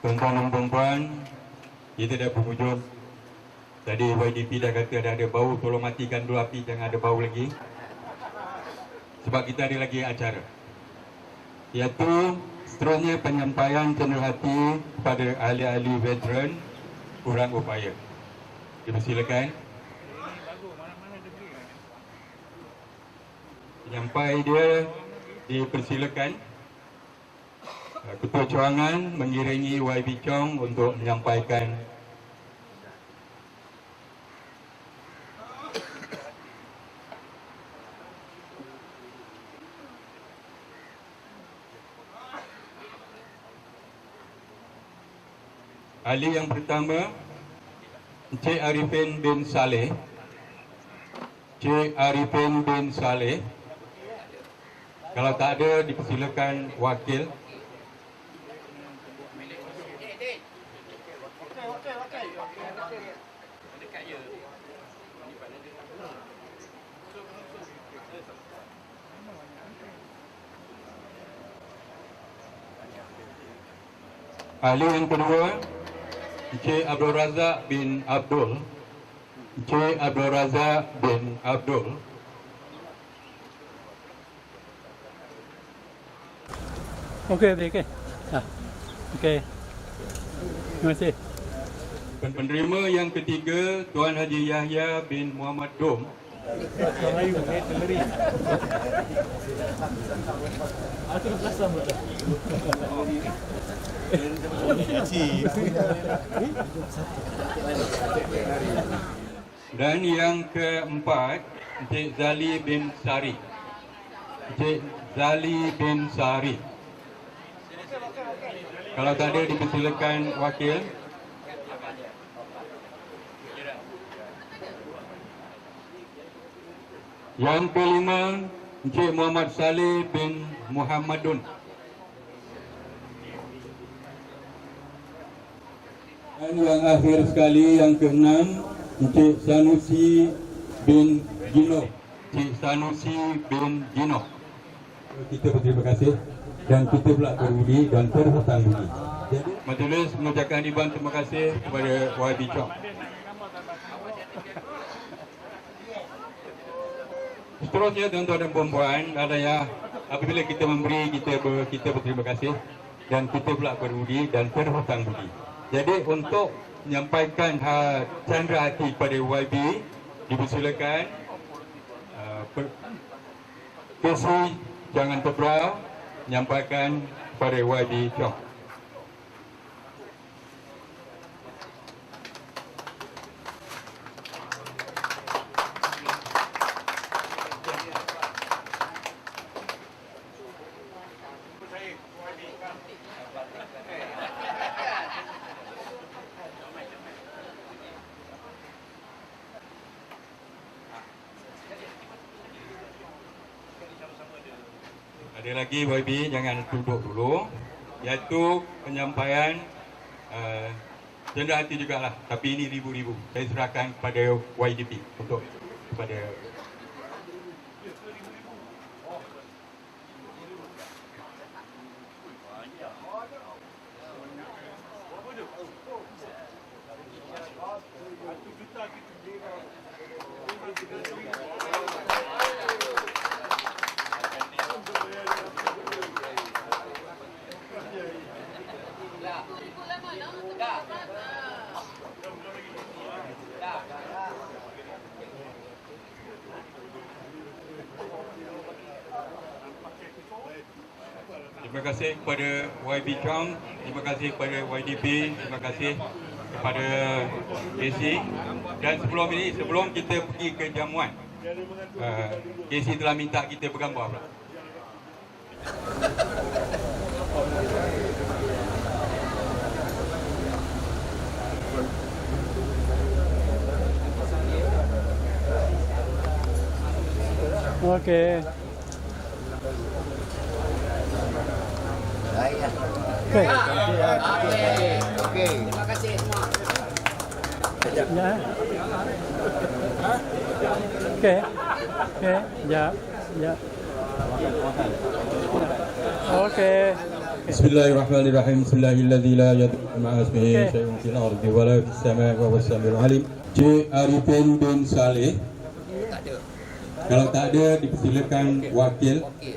Tuan-tuan dan puan-puan, kita dah berhujung. Tadi YDP dah kata ada bau, tolong matikan dulu api, jangan ada bau lagi. Sebab kita ada lagi acara, iaitu seterusnya penyampaian cenderhati kepada ahli-ahli veteran kurang upaya. Dipersilakan. Penyampai dia dipersilakan. Ketua Cawangan mengiringi YB Chong untuk menyampaikan ahli yang pertama, Encik Arifin bin Saleh. Encik Arifin bin Saleh. Kalau tak ada, dipersilakan wakil. Ahli yang kedua, Encik Abdul Razak bin Abdul. Encik Abdul Razak bin Abdul. Okey. Okey. Terima kasih. Penerima yang ketiga, Tuan Haji Yahya bin Muhammad Dom. Dan yang keempat, Encik Zali bin Sari. Encik Zali bin Sari. Kalau tak ada, dipersilakan wakil. Yang kelima, Encik Muhammad Saleh bin Muhammadun. Dan yang akhir sekali, yang keenam, Encik Sanusi bin Gino. Encik Sanusi bin Gino. Kita berterima kasih dan kita pula berbudi dan berhutang budi. Majlis mengucapkan ribuan terima kasih kepada YB Chong. Seterusnya, tuan-tuan dan puan-puan, apabila kita memberi, kita berterima kasih dan kita pula berbudi dan berhutang budi. Jadi untuk menyampaikan candera hati kepada YB, dipersilakan Kesi Cawangan Tebrau menyampaikan kepada YB Chong. Ada lagi YB, jangan duduk dulu. Iaitu penyampaian rendah hati jugalah. Tapi ini ribu-ribu. Saya serahkan kepada YDP untuk kepada terima kasih kepada YB Chong, terima kasih kepada YDP, terima kasih kepada KC. Dan sebelum kita pergi ke jamuan, KC telah minta kita bergambar pula. Okey. Okey. Okey. Terima kasih semua. Ya. Okey. Okey. Ya. Ya. Okey. Bismillahirrahmanirrahim. Bismillahilladzi la yadurru ma'a ismihi syai'un fil ardi wa la fis samaa'i wa huwas samiul alim. Cik Arifin bin Saleh. Tak ada. Kalau tak ada, dipersilakan wakil. Okey.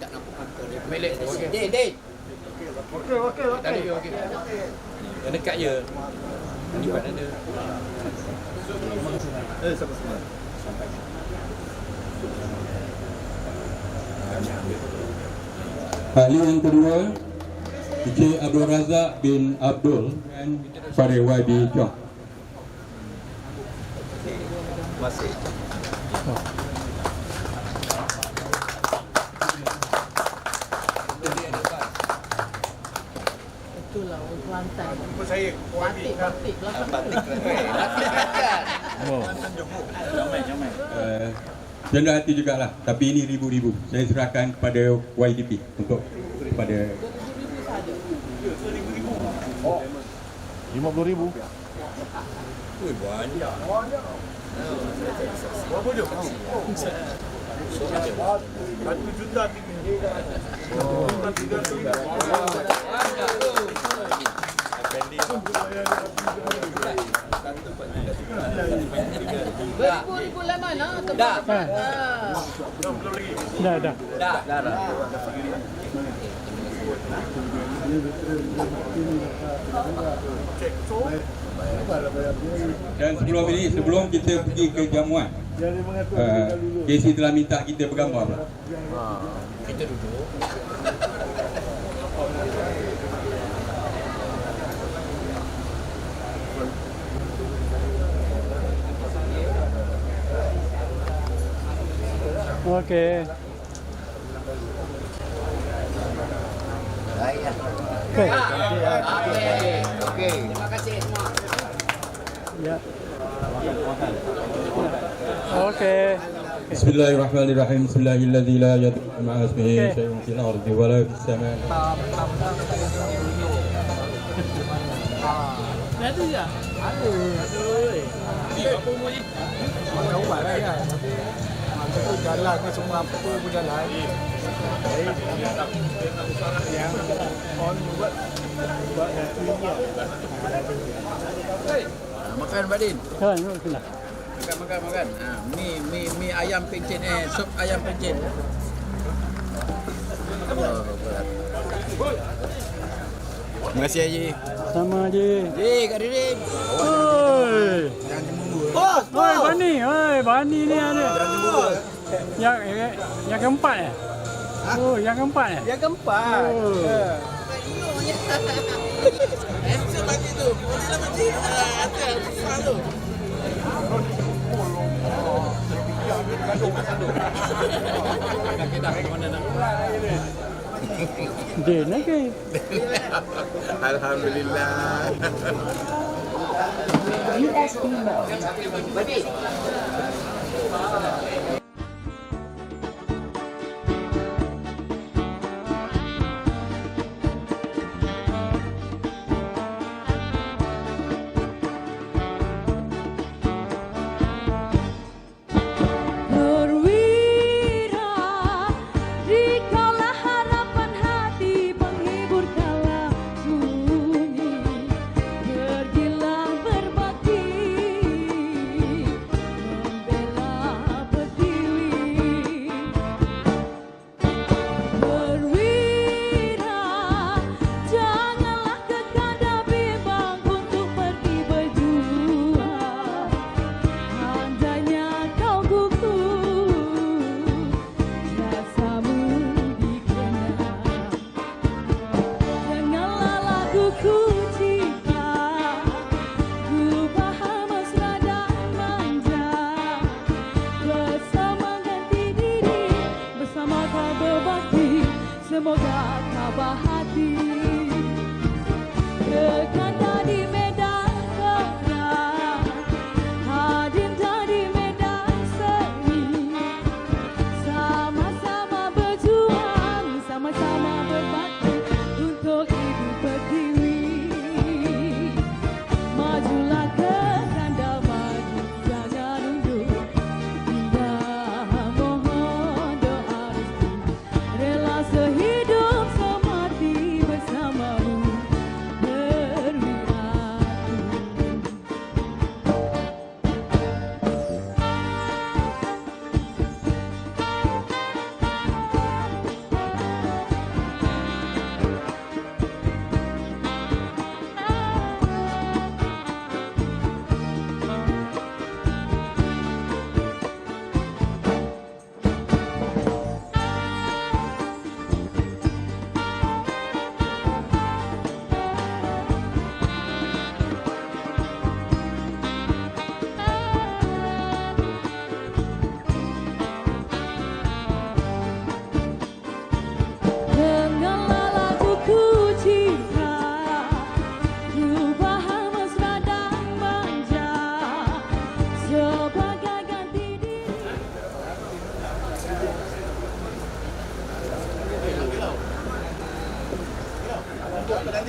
Tak nak kantor dia. Milik. Din. Okey. Yang dekat je. Di mana ada. Sama-sama. Ahli yang kedua, Encik Abdul Razak bin Abdul dan pada YB Chong. Masih. Itulah orang Kelantan. Jumpa saya. Batik lah. Rendah hati jugalah. Tapi ini ribu-ribu. Saya serahkan kepada YDP untuk kepada 50,000. Berapa je? 1 juta 2000 lah mana? Dah. dan sebelum kita pergi ke jamuan, KC telah minta kita bergambar pula. Kita duduk. Okey. Okey. Okey. Terima kasih semua. Ya. Okey. Bismillahirrahmanirrahim. Bismillahilladzi la yadurru ma'a ismihi syai'un fil ardi wa la fis samaa'i. Ada je? Ada. Apa umur ni? Macam ubat lah kan. Itu jalan kan semua apa pun jalan. Yang on buat Makan Badin. Kan, kena. Makan. Mi ayam pencen sup ayam pencen. Terima kasih Haji. Sama je. Kak Didin. Oi. Bos. Bani ni ada. Yang keempat eh? Oh, yang keempat eh? Yang keempat. Sebab itu, boleh lah macam atas selalu. Kita ke mana nak? Dia nak ke? Alhamdulillah. USB mode. Babi.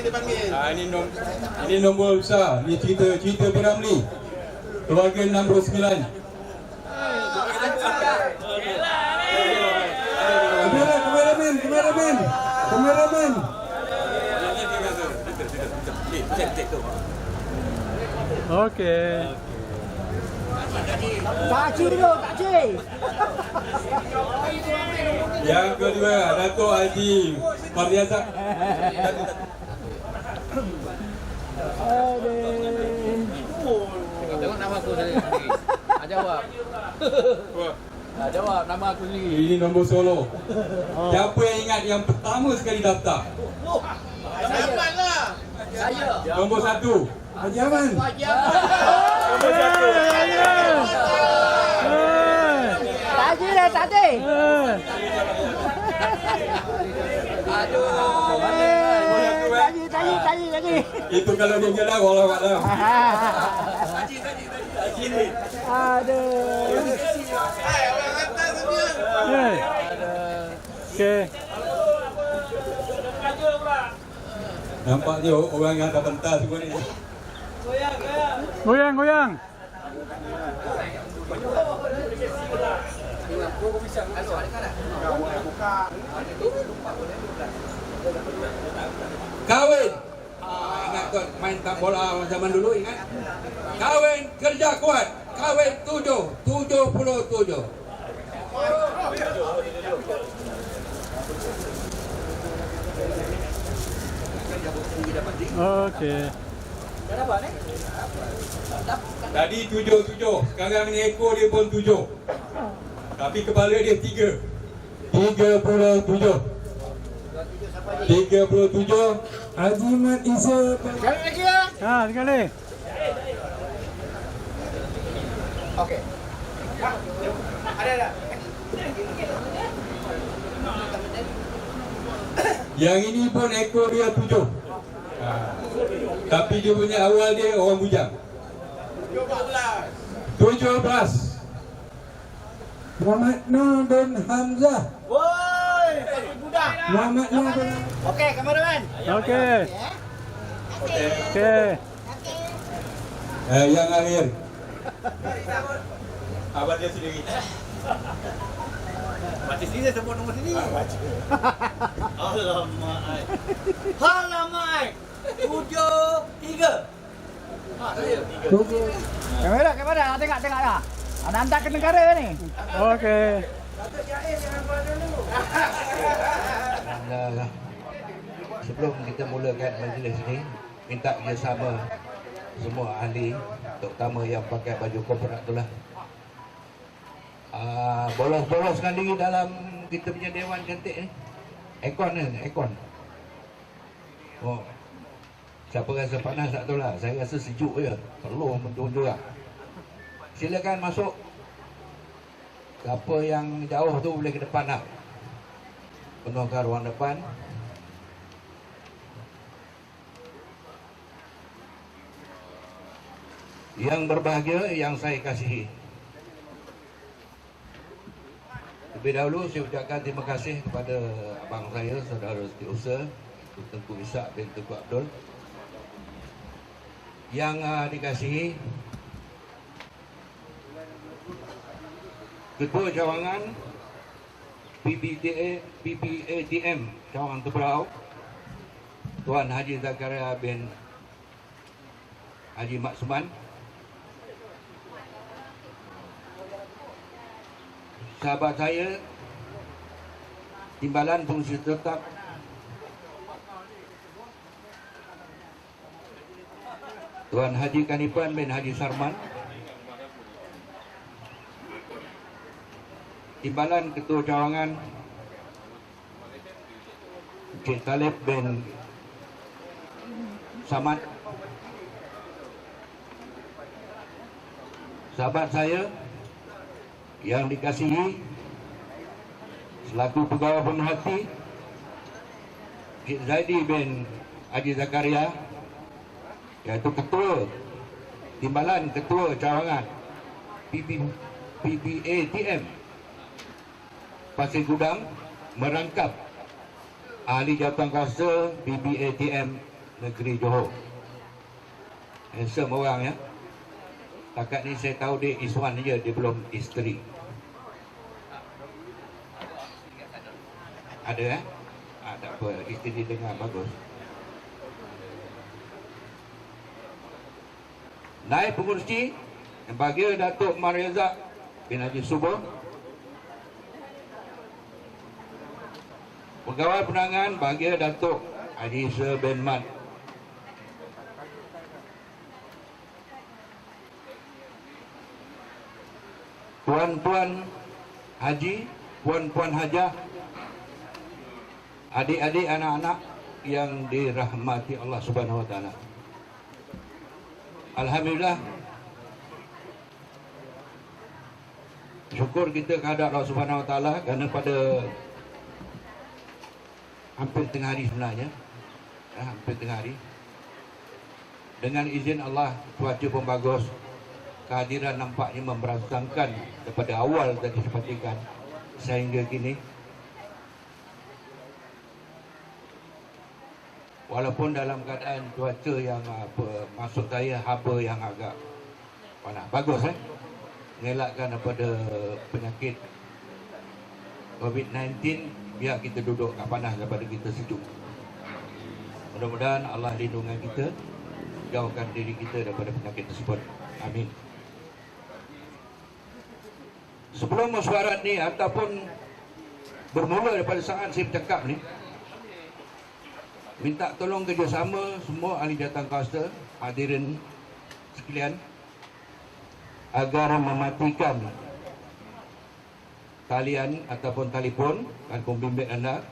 dia panggil. Ini nombor besar. Ini cerita Piramli. Keluarga 69. Kameraman. Okey. Takcik dulu, takcik. Yang kedua, Dato' Haji Mardiasa. Tengok nama aku sendiri. Jawab. Jawab nama aku sendiri. Ini nombor solo. Siapa yang ingat yang pertama sekali daftar? Zaman lah. Saya. Nombor 1. Haji Aman. Nombor 1. Takcik dah, takcik. Takcik. Itu kalau dia jalan Allah Akbar. Aduh. Orang atas dia. Okey. Nampaknya orang yang tak pentas semua ni. Goyang. Kahwin. Ingat kau main tak bola zaman dulu ingat? Kahwin kerja kuat. Kahwin 77. Okey. Tadi 7. Sekarang ni ekor dia pun 7. Tapi kepala dia 3. 37. 37. Haji Mat Isa. Sekali lagi ya. Sekali. Okey. Ada. Yang ini pun ekor dia 7. Tapi dia punya awal dia orang bujang. 17. Muhammad Nur bin Hamzah. Woi, budak. Muhammad Nur bin. Okey, kameraman. Okey. Yang akhir. Abang dia sendiri. Baca sini saya sebut nombor sini. Alamak. 73. Saya. Kamera, nak tengok dah. Nak hantar ke negara ni. Okey. Dan sebelum kita mulakan majlis ini, minta kerjasama semua ahli, terutama yang pakai baju korporat itulah. Bolos-boloskan diri dalam kita punya dewan cantik ni. Aircon. Oh. Siapa rasa panas tak tahu lah. Saya rasa sejuk je. Perlu mendung juga. Silakan masuk. Siapa yang jauh tu boleh ke depan lah. Penuhkan ruang depan. Yang berbahagia, yang saya kasihi. Lebih dahulu saya ucapkan terima kasih kepada abang saya, saudara setiausaha Tengku Ishak bin Tengku Abdul. Yang dikasihi Ketua Cawangan PPATM Cawang Tebrau, Tuan Haji Zakaria bin Haji Maksuman, sahabat saya Timbalan Fungsi Tetap Tuan Haji Kanipan bin Haji Sarman, Timbalan Ketua Cawangan Cik Talib bin Samad, sahabat saya yang dikasihi selaku pegawai pemerhati Cik Zaidi bin Haji Zakaria, iaitu Ketua Timbalan Ketua Cawangan PPATM Pasir Gudang, merangkap ahli jawatankuasa PPATM negeri Johor. Handsome orang ya. Takat ni saya tahu dia Iswan je, dia belum isteri. Ada tak apa, isteri dengar bagus. Naib Pengerusi yang bagi Datuk Marizak bin Haji Subur. Pegawai Penangan bagi Datuk Haji Sir bin Mat. Puan-puan haji, puan-puan hajah, adik-adik, anak-anak yang dirahmati Allah Subhanahu wa taala. Alhamdulillah, syukur kita kepada Allah Subhanahu wa taala kerana pada hampir tengah hari sebenarnya, hampir tengah hari, dengan izin Allah cuaca pun bagus, kehadiran nampaknya memberasangkan daripada awal tadi dipastikan sehingga kini. Walaupun dalam keadaan cuaca yang maksud saya haba yang agak panas, bagus mengelakkan daripada penyakit COVID-19, biar kita duduk kat panas daripada kita sejuk. Mudah-mudahan Allah lindungi kita, jauhkan diri kita daripada penyakit tersebut. Amin. Sebelum mesyuarat ni ataupun bermula daripada saat saya bercakap ni, minta tolong kerjasama semua ahli jawatan kuasa, hadirin sekalian, agar mematikan talian ataupun telefon kampung bimbit anda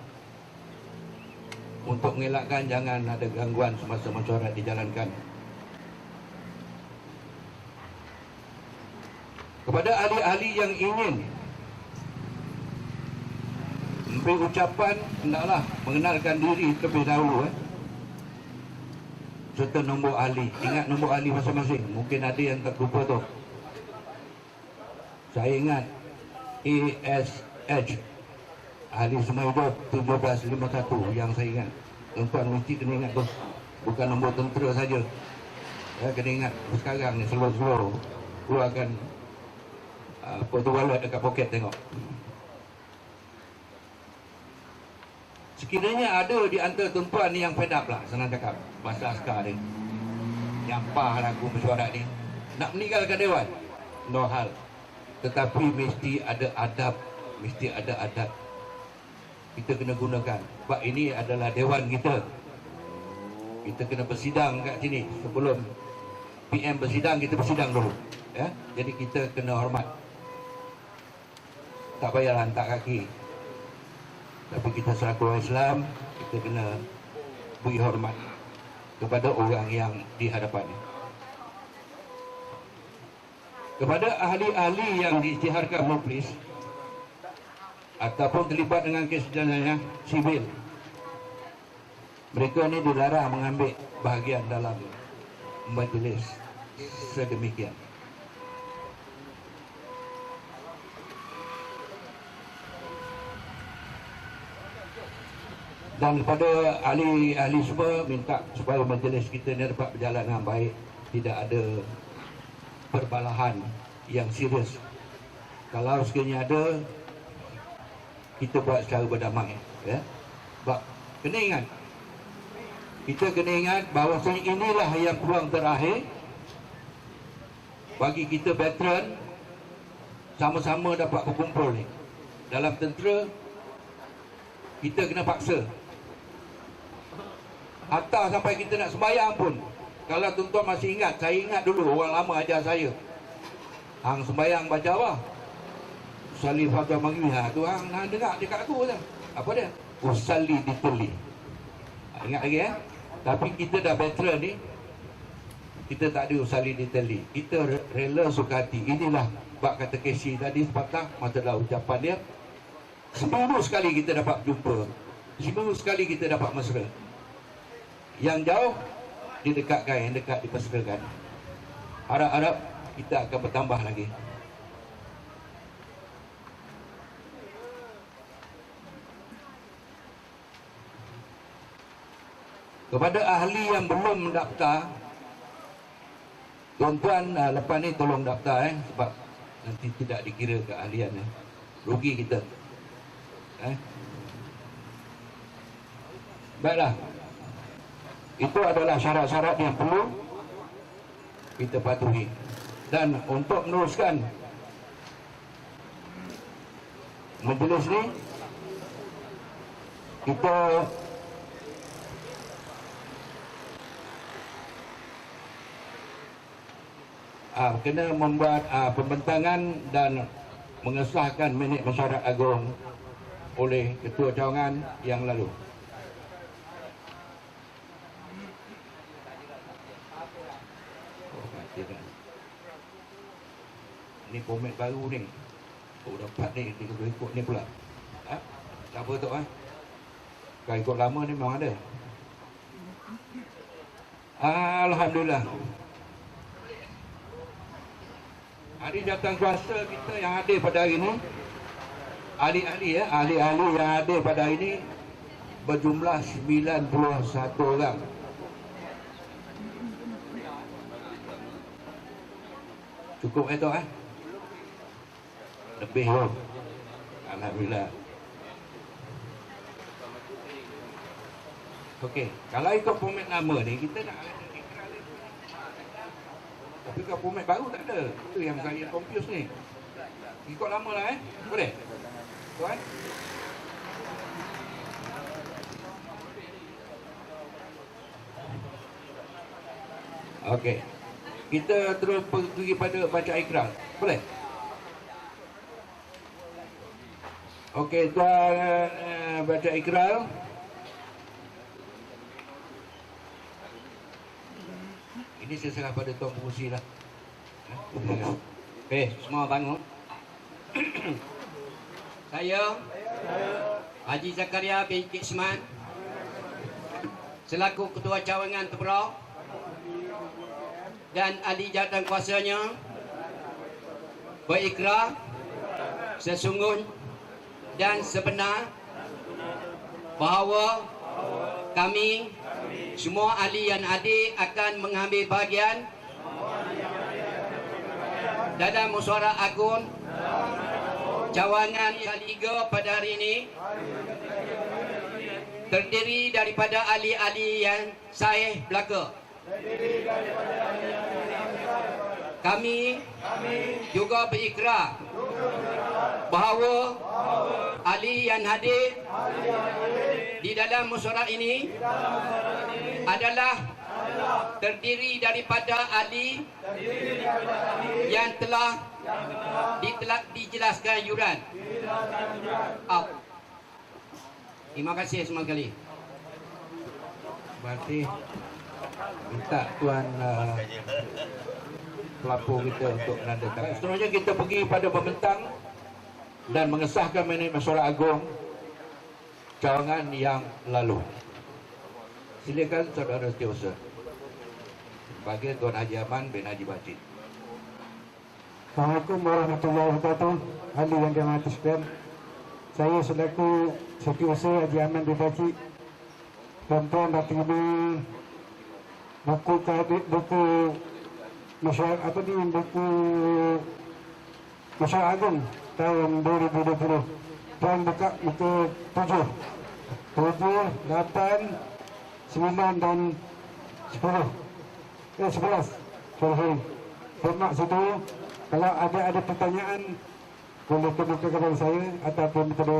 untuk mengelakkan jangan ada gangguan semasa mesyuarat dijalankan. Kepada ahli-ahli yang ingin memberi ucapan, hendaklah mengenalkan diri terlebih dahulu serta nombor ahli. Ingat nombor ahli masing-masing. Mungkin ada yang terlupa tu. Saya ingat ASH ahli semua hidup 1751 yang saya ingat. Tuan-tuan mesti kena ingat tu. Bukan nombor tentera saja. Ya, kena ingat sekarang ni slow-slow keluarkan foto wallet dekat poket tengok. Sekiranya ada di antara tuan-tuan ni yang fed up lah, senang cakap bahasa askar ni, nyampah lagu mesyuarat ni, nak meninggalkan dewan, no hal. Tetapi mesti ada adab, mesti ada adab kita kena gunakan. Sebab ini adalah dewan kita. Kita kena bersidang kat sini. Sebelum PM bersidang, kita bersidang dulu ya? Jadi kita kena hormat. Tak payahlah hantar kaki. Tapi kita selaku orang Islam, kita kena beri hormat kepada orang yang di hadapan ini. Kepada ahli-ahli yang diisytiharkan muflis ataupun terlibat dengan kes jenayah sivil, mereka ni dilarang mengambil bahagian dalam majlis sedemikian. Dan kepada ahli-ahli semua, minta supaya majlis kita ni dapat berjalan dengan baik, tidak ada perbalahan yang serius. Kalau sekiranya ada, kita buat secara berdamai ya. Sebab kena ingat, kita kena ingat bahawa inilah yang peluang terakhir bagi kita veteran sama-sama dapat berkumpul ni. Dalam tentera kita kena paksa. Hatta sampai kita nak sembahyang pun, kalau tuan-tuan masih ingat, saya ingat dulu orang lama ajar saya, hang sembahyang baca apa? Usalli Fatihah Maghrib. Tu hang dengar dekat aku je. Apa dia? Usalli diteli. Ingat lagi ya? Tapi kita dah veteran ni, kita tak ada usalli diteli. Kita rela suka hati. Inilah bab kata Casey tadi sepatah, masalah ucapan dia. Seminggu sekali kita dapat jumpa, seminggu sekali kita dapat mesra. Yang jauh didekatkan, yang dekat dipeserakan. Harap-harap kita akan bertambah lagi. Kepada ahli yang belum mendaftar, tuan-tuan lepas ni tolong daftar sebab nanti tidak dikira keahlian rugi kita. Baiklah. Itu adalah syarat-syarat yang perlu kita patuhi. Dan untuk meneruskan majlis ni, kita kena membuat pembentangan dan mengesahkan minit mesyuarat agung oleh ketua cawangan yang lalu. Ni format baru ni. Dapat ni, dia boleh ikut ni pula. Tak apa tu Kalau ikut lama ni memang ada. Alhamdulillah. Hari datang kuasa kita yang hadir pada hari ini, ahli-ahli ahli-ahli yang hadir pada hari ini berjumlah 91 orang. Cukup itu lebih loh. Alhamdulillah. Okey, kalau ikut format lama ni kita nak ada ikrar lagi. Tapi kalau format baru tak ada. Itu yang saya confuse ni. Ikut lama lah Boleh? Tuan? Okey. Kita terus pergi pada baca ikrar. Boleh? Okey, tuan baca ikrar. Ini saya serah pada tuan pengurusi lah. Okey, semua bangun. Saya Haji Zakaria bin Kisman selaku Ketua Cawangan Tebrau dan ahli jawatan kuasanya berikrar sesungguh dan sebenar bahawa kami semua ahli yang hadir akan mengambil bahagian dalam mesyuarat agung cawangan yang Liga pada hari ini, terdiri daripada ahli-ahli yang sahih belaka. Kami juga berikrar bahawa ahli yang hadir di dalam mesyuarat ini adalah terdiri daripada ahli yang telah dijelaskan yuran. Terima kasih semua sekali. Berarti minta tuan pelapor kita untuk menandatangan. Seterusnya kita pergi pada pembentang dan mengesahkan minit mesyuarat agung cawangan yang lalu. Silakan saudara setiausaha. Bagi Tuan Haji Aman bin Haji Bacit. Assalamualaikum warahmatullahi wabarakatuh. Ahli yang dirahmati sekalian, saya selaku Setiausaha Haji Aman bin Bacit. Tuan-tuan dah terima buku mesyuarat buku mesyuarat agung tahun 2020. Tuan buka buku 7, 8, 9 dan 11. Sorry. Format situ. Kalau ada pertanyaan, boleh kemuka kepada saya ataupun kepada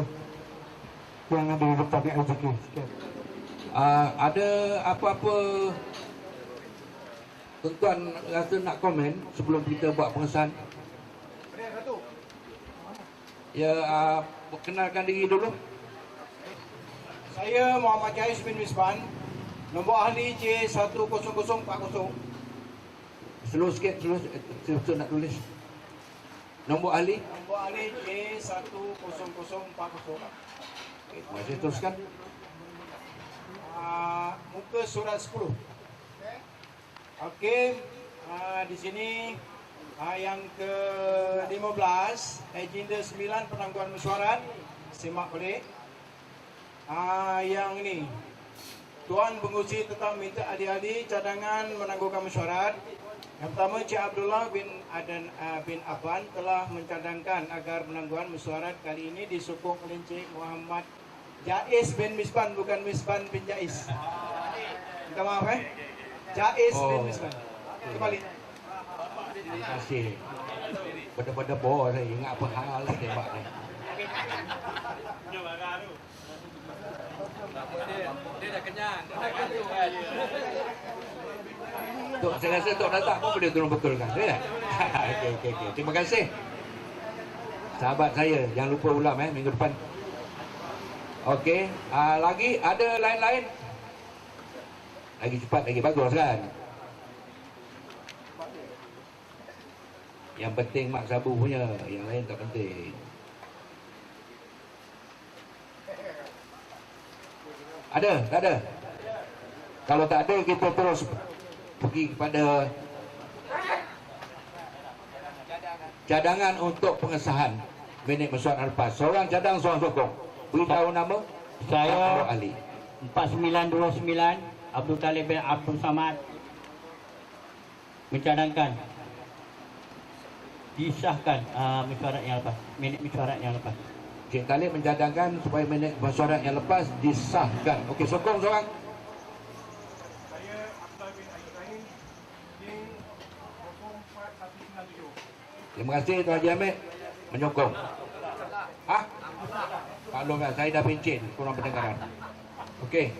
yang ada di Departemen LJK. Ada apa-apa tuan rasa nak komen sebelum kita buat pengesahan? Ya, perkenalkan diri dulu. Saya Muhammad Jais bin Misban, nombor ahli J10040. Slow sikit, slow nak tulis. Nombor ahli? Nombor ahli J10040. Okay, masih teruskan. Muka surat 10. Okey, di sini yang ke-15, agenda 9 penangguhan mesyuarat. Simak boleh. Yang ini Tuan Pengurusi tetap minta ahli-ahli cadangan menangguhkan mesyuarat. Yang pertama, Cik Abdullah bin Affan telah mencadangkan agar penangguhan mesyuarat kali ini disokong oleh Cik Muhammad Jais bin Misban, bukan Misban bin Jais. Minta maaf Jais bin Misban. Kembali. Terima kasih. Benda-benda boh saya ingat apa hal lah tembak ni. Dia dah kenyang, dia dah gantung kan. Tok, saya rasa Tok datang pun boleh tolong betulkan. Ya? Okey. Terima kasih. Sahabat saya, jangan lupa ulam minggu depan. Okey, lagi ada lain-lain? Lagi cepat, lagi bagus kan? Yang penting mak sabu punya, yang lain tak penting. Ada? Tak ada? Kalau tak ada, kita terus pergi kepada cadangan untuk pengesahan minit mesyuarat lepas. Seorang cadang, seorang sokong. Beritahu nama. Saya Ali 4929 Abdul Talib bin Abdul Samad mencadangkan disahkan mesyuarat yang lepas, minit mesyuarat yang lepas. Cik Talib mencadangkan supaya minit mesyuarat yang lepas disahkan. Okey, sokong seorang. Saya Abdullah bin Ibrahim di 04197. Terima kasih Tuan Haji Ahmed menyokong. Maklum kan, saya dah pencet kurang pendengaran. Okey.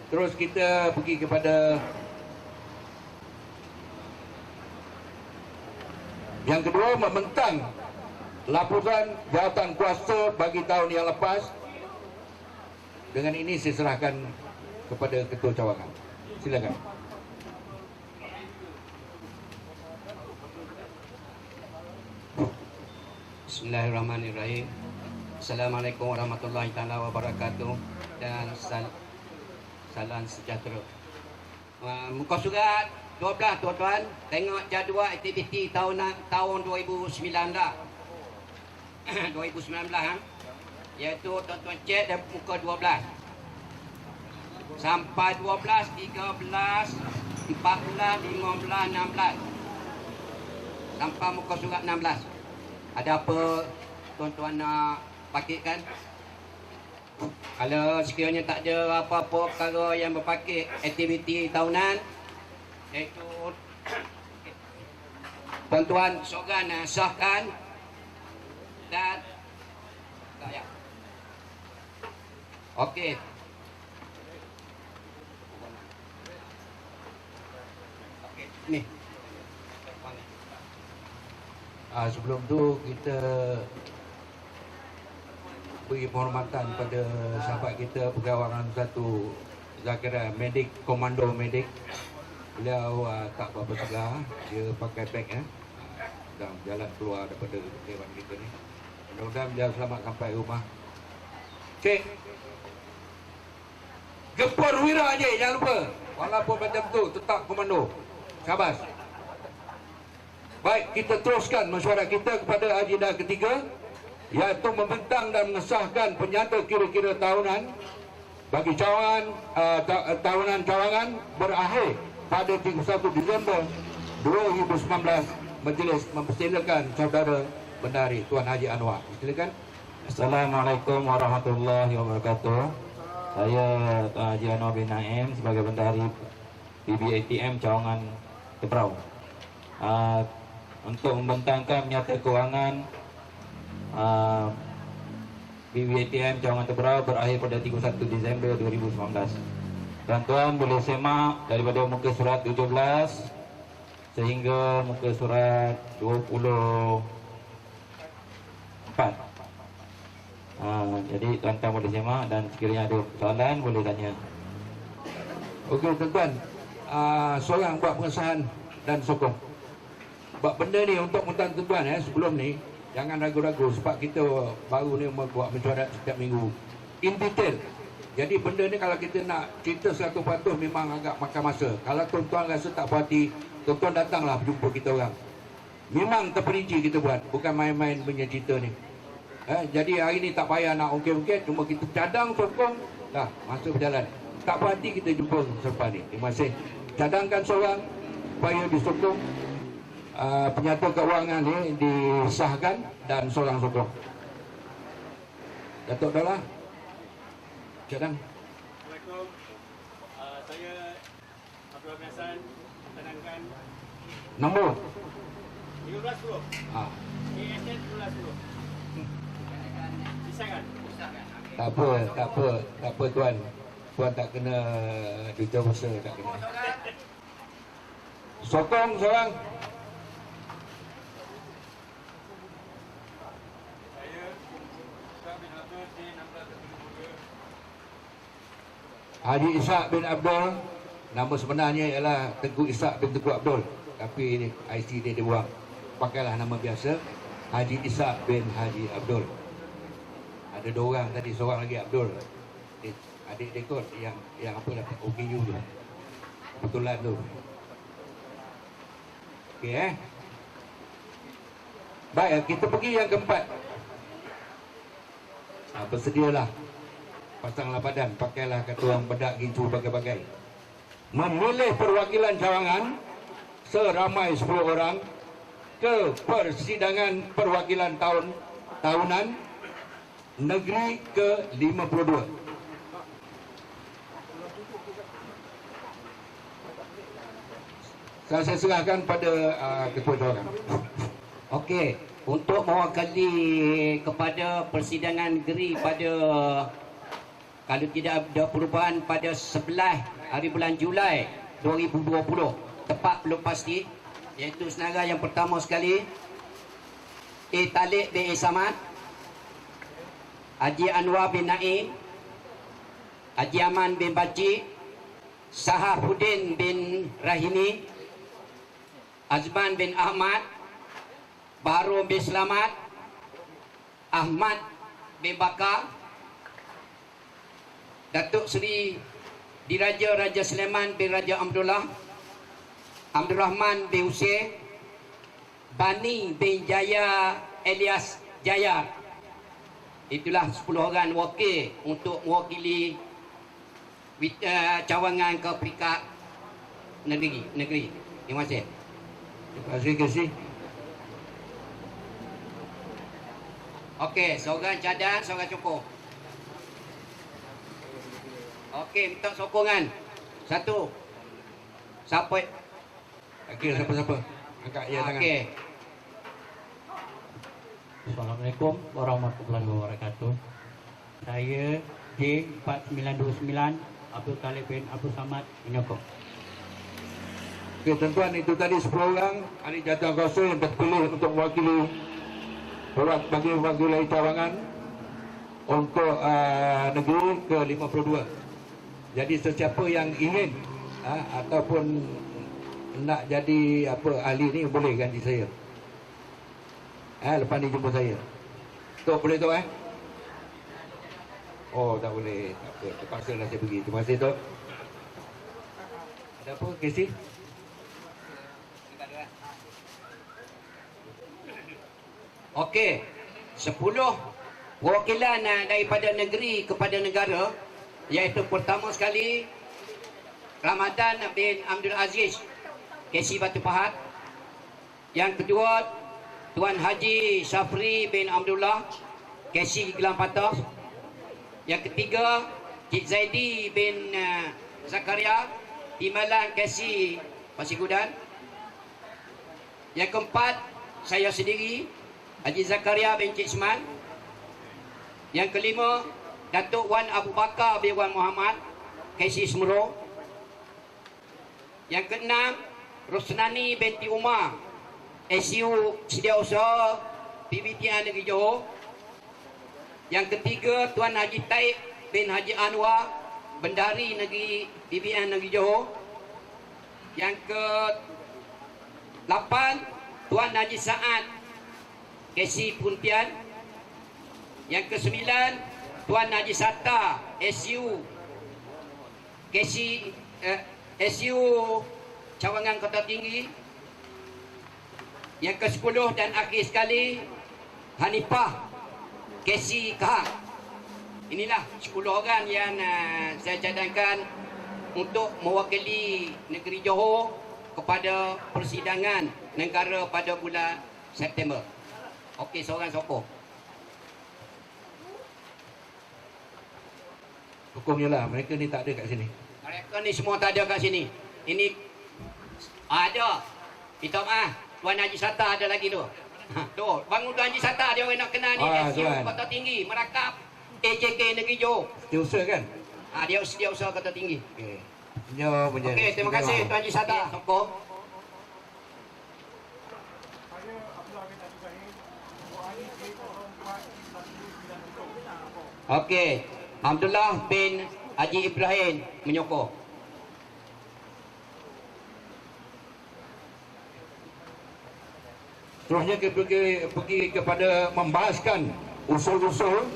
Terus kita pergi kepada yang kedua, membentang laporan jawatan kuasa bagi tahun yang lepas. Dengan ini saya serahkan kepada Ketua Cawangan. Silakan. Bismillahirrahmanirrahim. Assalamualaikum warahmatullahi taala wabarakatuh dan salam sejahtera. Muka surat 12 tuan-tuan, tengok jadual aktiviti tahun 2019 iaitu tuan-tuan cek dan muka 12 sampai 12, 13, 14, 15, 16 sampai muka surat 16. Ada apa tuan-tuan nak pakitkan? Kalau sekiranya tak ada apa-apa perkara yang berpakit aktiviti tahunan, iaitu tuan-tuan seorang sahkan dan tak ya. Okey. Ni. Sebelum tu kita beri penghormatan pada sahabat kita pegawai 1 Zakira, medik, komando medik. Beliau tak berapa sebelah, dia pakai beg sedang jalan keluar daripada dewan kita ni. Mudah-mudahan beliau selamat sampai rumah. Cik, gempur wira je, jangan lupa. Walaupun macam tu, tetap komando. Syabas. Baik, kita teruskan mesyuarat kita kepada agenda ketiga, iaitu membentang dan mengesahkan penyata kira-kira tahunan bagi cawangan tahunan cawangan berakhir pada 31 Disember 2019. Majlis mempersilakan saudara Bendahari Tuan Haji Anwar. Silakan. Assalamualaikum warahmatullahi wabarakatuh. Saya Tuan Haji Anwar bin Naim sebagai Bendahari PBATM Cawangan Tebrau. Untuk membentangkan menyata kewangan PBATM Cawangan Tebrau berakhir pada 31 Disember 2019. Tuan-tuan boleh semak daripada muka surat 17 sehingga muka surat 24. Jadi tuan-tuan boleh semak dan sekiranya ada soalan boleh tanya. Okey tuan-tuan, seorang buat pengesahan dan sokong. Buat benda ni untuk tuan-tuan sebelum ni jangan ragu-ragu sebab kita baru ni buat mesyuarat setiap minggu in detail. Jadi benda ni kalau kita nak cerita 100% memang agak makan masa. Kalau tuan-tuan rasa tak puas hati, tuan-tuan datanglah jumpa kita orang. Memang terperinci kita buat, bukan main-main punya cerita ni. Jadi hari ni tak payah nak ungkit-ungkit, cuma kita cadang sokong, dah masa berjalan. Tak puas hati kita jumpa selepas ni. Terima kasih. Cadangkan seorang supaya disokong penyata keuangan ni disahkan dan seorang sokong. Datuk Dahlah. Cadang. Assalamualaikum. Saya Abdul Hasan cadangkan Nombor. 1310. ASN 1310. Disahkan. Tak apa tuan. Tuan tak kena duta besar, tak kena. Sokong seorang. Haji Ishak bin Abdul. Nama sebenarnya ialah Tengku Ishak bin Tengku Abdul, tapi IC dia buang. Pakailah nama biasa Haji Ishak bin Haji Abdul. Ada 2 orang tadi, seorang lagi Abdul. Adik dia kot yang apa dapat OKU tu. Kebetulan tu. Okey Baik, kita pergi yang keempat. Bersedialah. Pasanglah badan, pakailah kata orang bedak gincu bagai-bagai. Memilih perwakilan cawangan seramai 10 orang ke persidangan perwakilan tahunan negeri ke-52. Saya serahkan pada ketua cawangan. Okey, untuk mewakili kepada persidangan negeri pada, kalau tidak ada perubahan, pada 11 hari bulan Julai 2020, tepat belum pasti, iaitu senara yang pertama sekali Talib bin Samad, Haji Anwar bin Naim, Haji Aman bin Baci, Sahabuddin bin Rahimi, Azman bin Ahmad, Baharum bin Selamat, Ahmad bin Bakar, Datuk Seri Diraja Raja Sulaiman bin Raja Abdullah, Abdul Rahman bin Hussein, Bani bin Jaya Elias Jaya. Itulah 10 orang wakil untuk mewakili cawangan ke peringkat negeri. Terima kasih. Terima kasih. Okey, seorang cadang, seorang cukup. Okey, minta sokongan. 1. Siapa? Tak kira siapa-siapa. Angkat ya tangan. Okey. Assalamualaikum warahmatullahi wabarakatuh. Saya J4929 Abdul Talib bin Abdul Samad menyokong. Okey, tuan-tuan, itu tadi 10 orang ahli jawatankuasa yang terpilih untuk mewakili bagi cawangan untuk negeri ke-52. Jadi sesiapa yang ingin ataupun nak jadi ahli ni boleh ganti saya. Lepas ni jumpa saya. Tok boleh Tok Oh, tak boleh. Tak apa, terpaksa lah saya pergi. Terima kasih Tok. Ada apa, Casey? Okey, 10 perwakilan daripada negeri kepada negara, iaitu pertama sekali Ramadan bin Abdul Aziz, KC Batu Pahat. Yang kedua Tuan Haji Syafri bin Abdullah, KC Gelang Patah. Yang ketiga Cik Zaidi bin Zakaria, Timbalan KC Pasir Gudan. Yang keempat saya sendiri, Haji Zakaria bin Cik Isman. Yang kelima Datuk Wan Abu Bakar bin Wan Muhammad, KC Semero. Yang keenam Rosnani binti Umar, SU Sediausaha PBTN Negeri Johor. Yang ketiga Tuan Haji Taib bin Haji Anwar, Bendahari Negeri PBN Negeri Johor. Yang ke-8 Tuan Haji Saad, KC Puntian. Yang ke-9 Tuan Haji Satta, SU KC SU Cawangan Kota Tinggi. Yang ke-10 dan akhir sekali Hanifah, KC Kahak. inilah 10 orang yang saya cadangkan untuk mewakili negeri Johor kepada persidangan negara pada bulan September. Okey, seorang sopo. Hukumnya lah, mereka ni tak ada kat sini. Mereka ni semua tak ada kat sini. Ini ada. Minta maaf, Tuan Haji Sata ada lagi tu. Tu, bangun Tuan Haji Sata, dia orang nak kenal ni. SU Kota Tinggi, Merakap, AJK Negeri Johor. Dia usaha kan? Dia usaha Kota Tinggi. Okey. Okey, terima kasih Tuan Haji Sata. Sokong. Okey, Abdullah bin Haji Ibrahim menyokong. Terusnya kita pergi kepada membahaskan usul-usul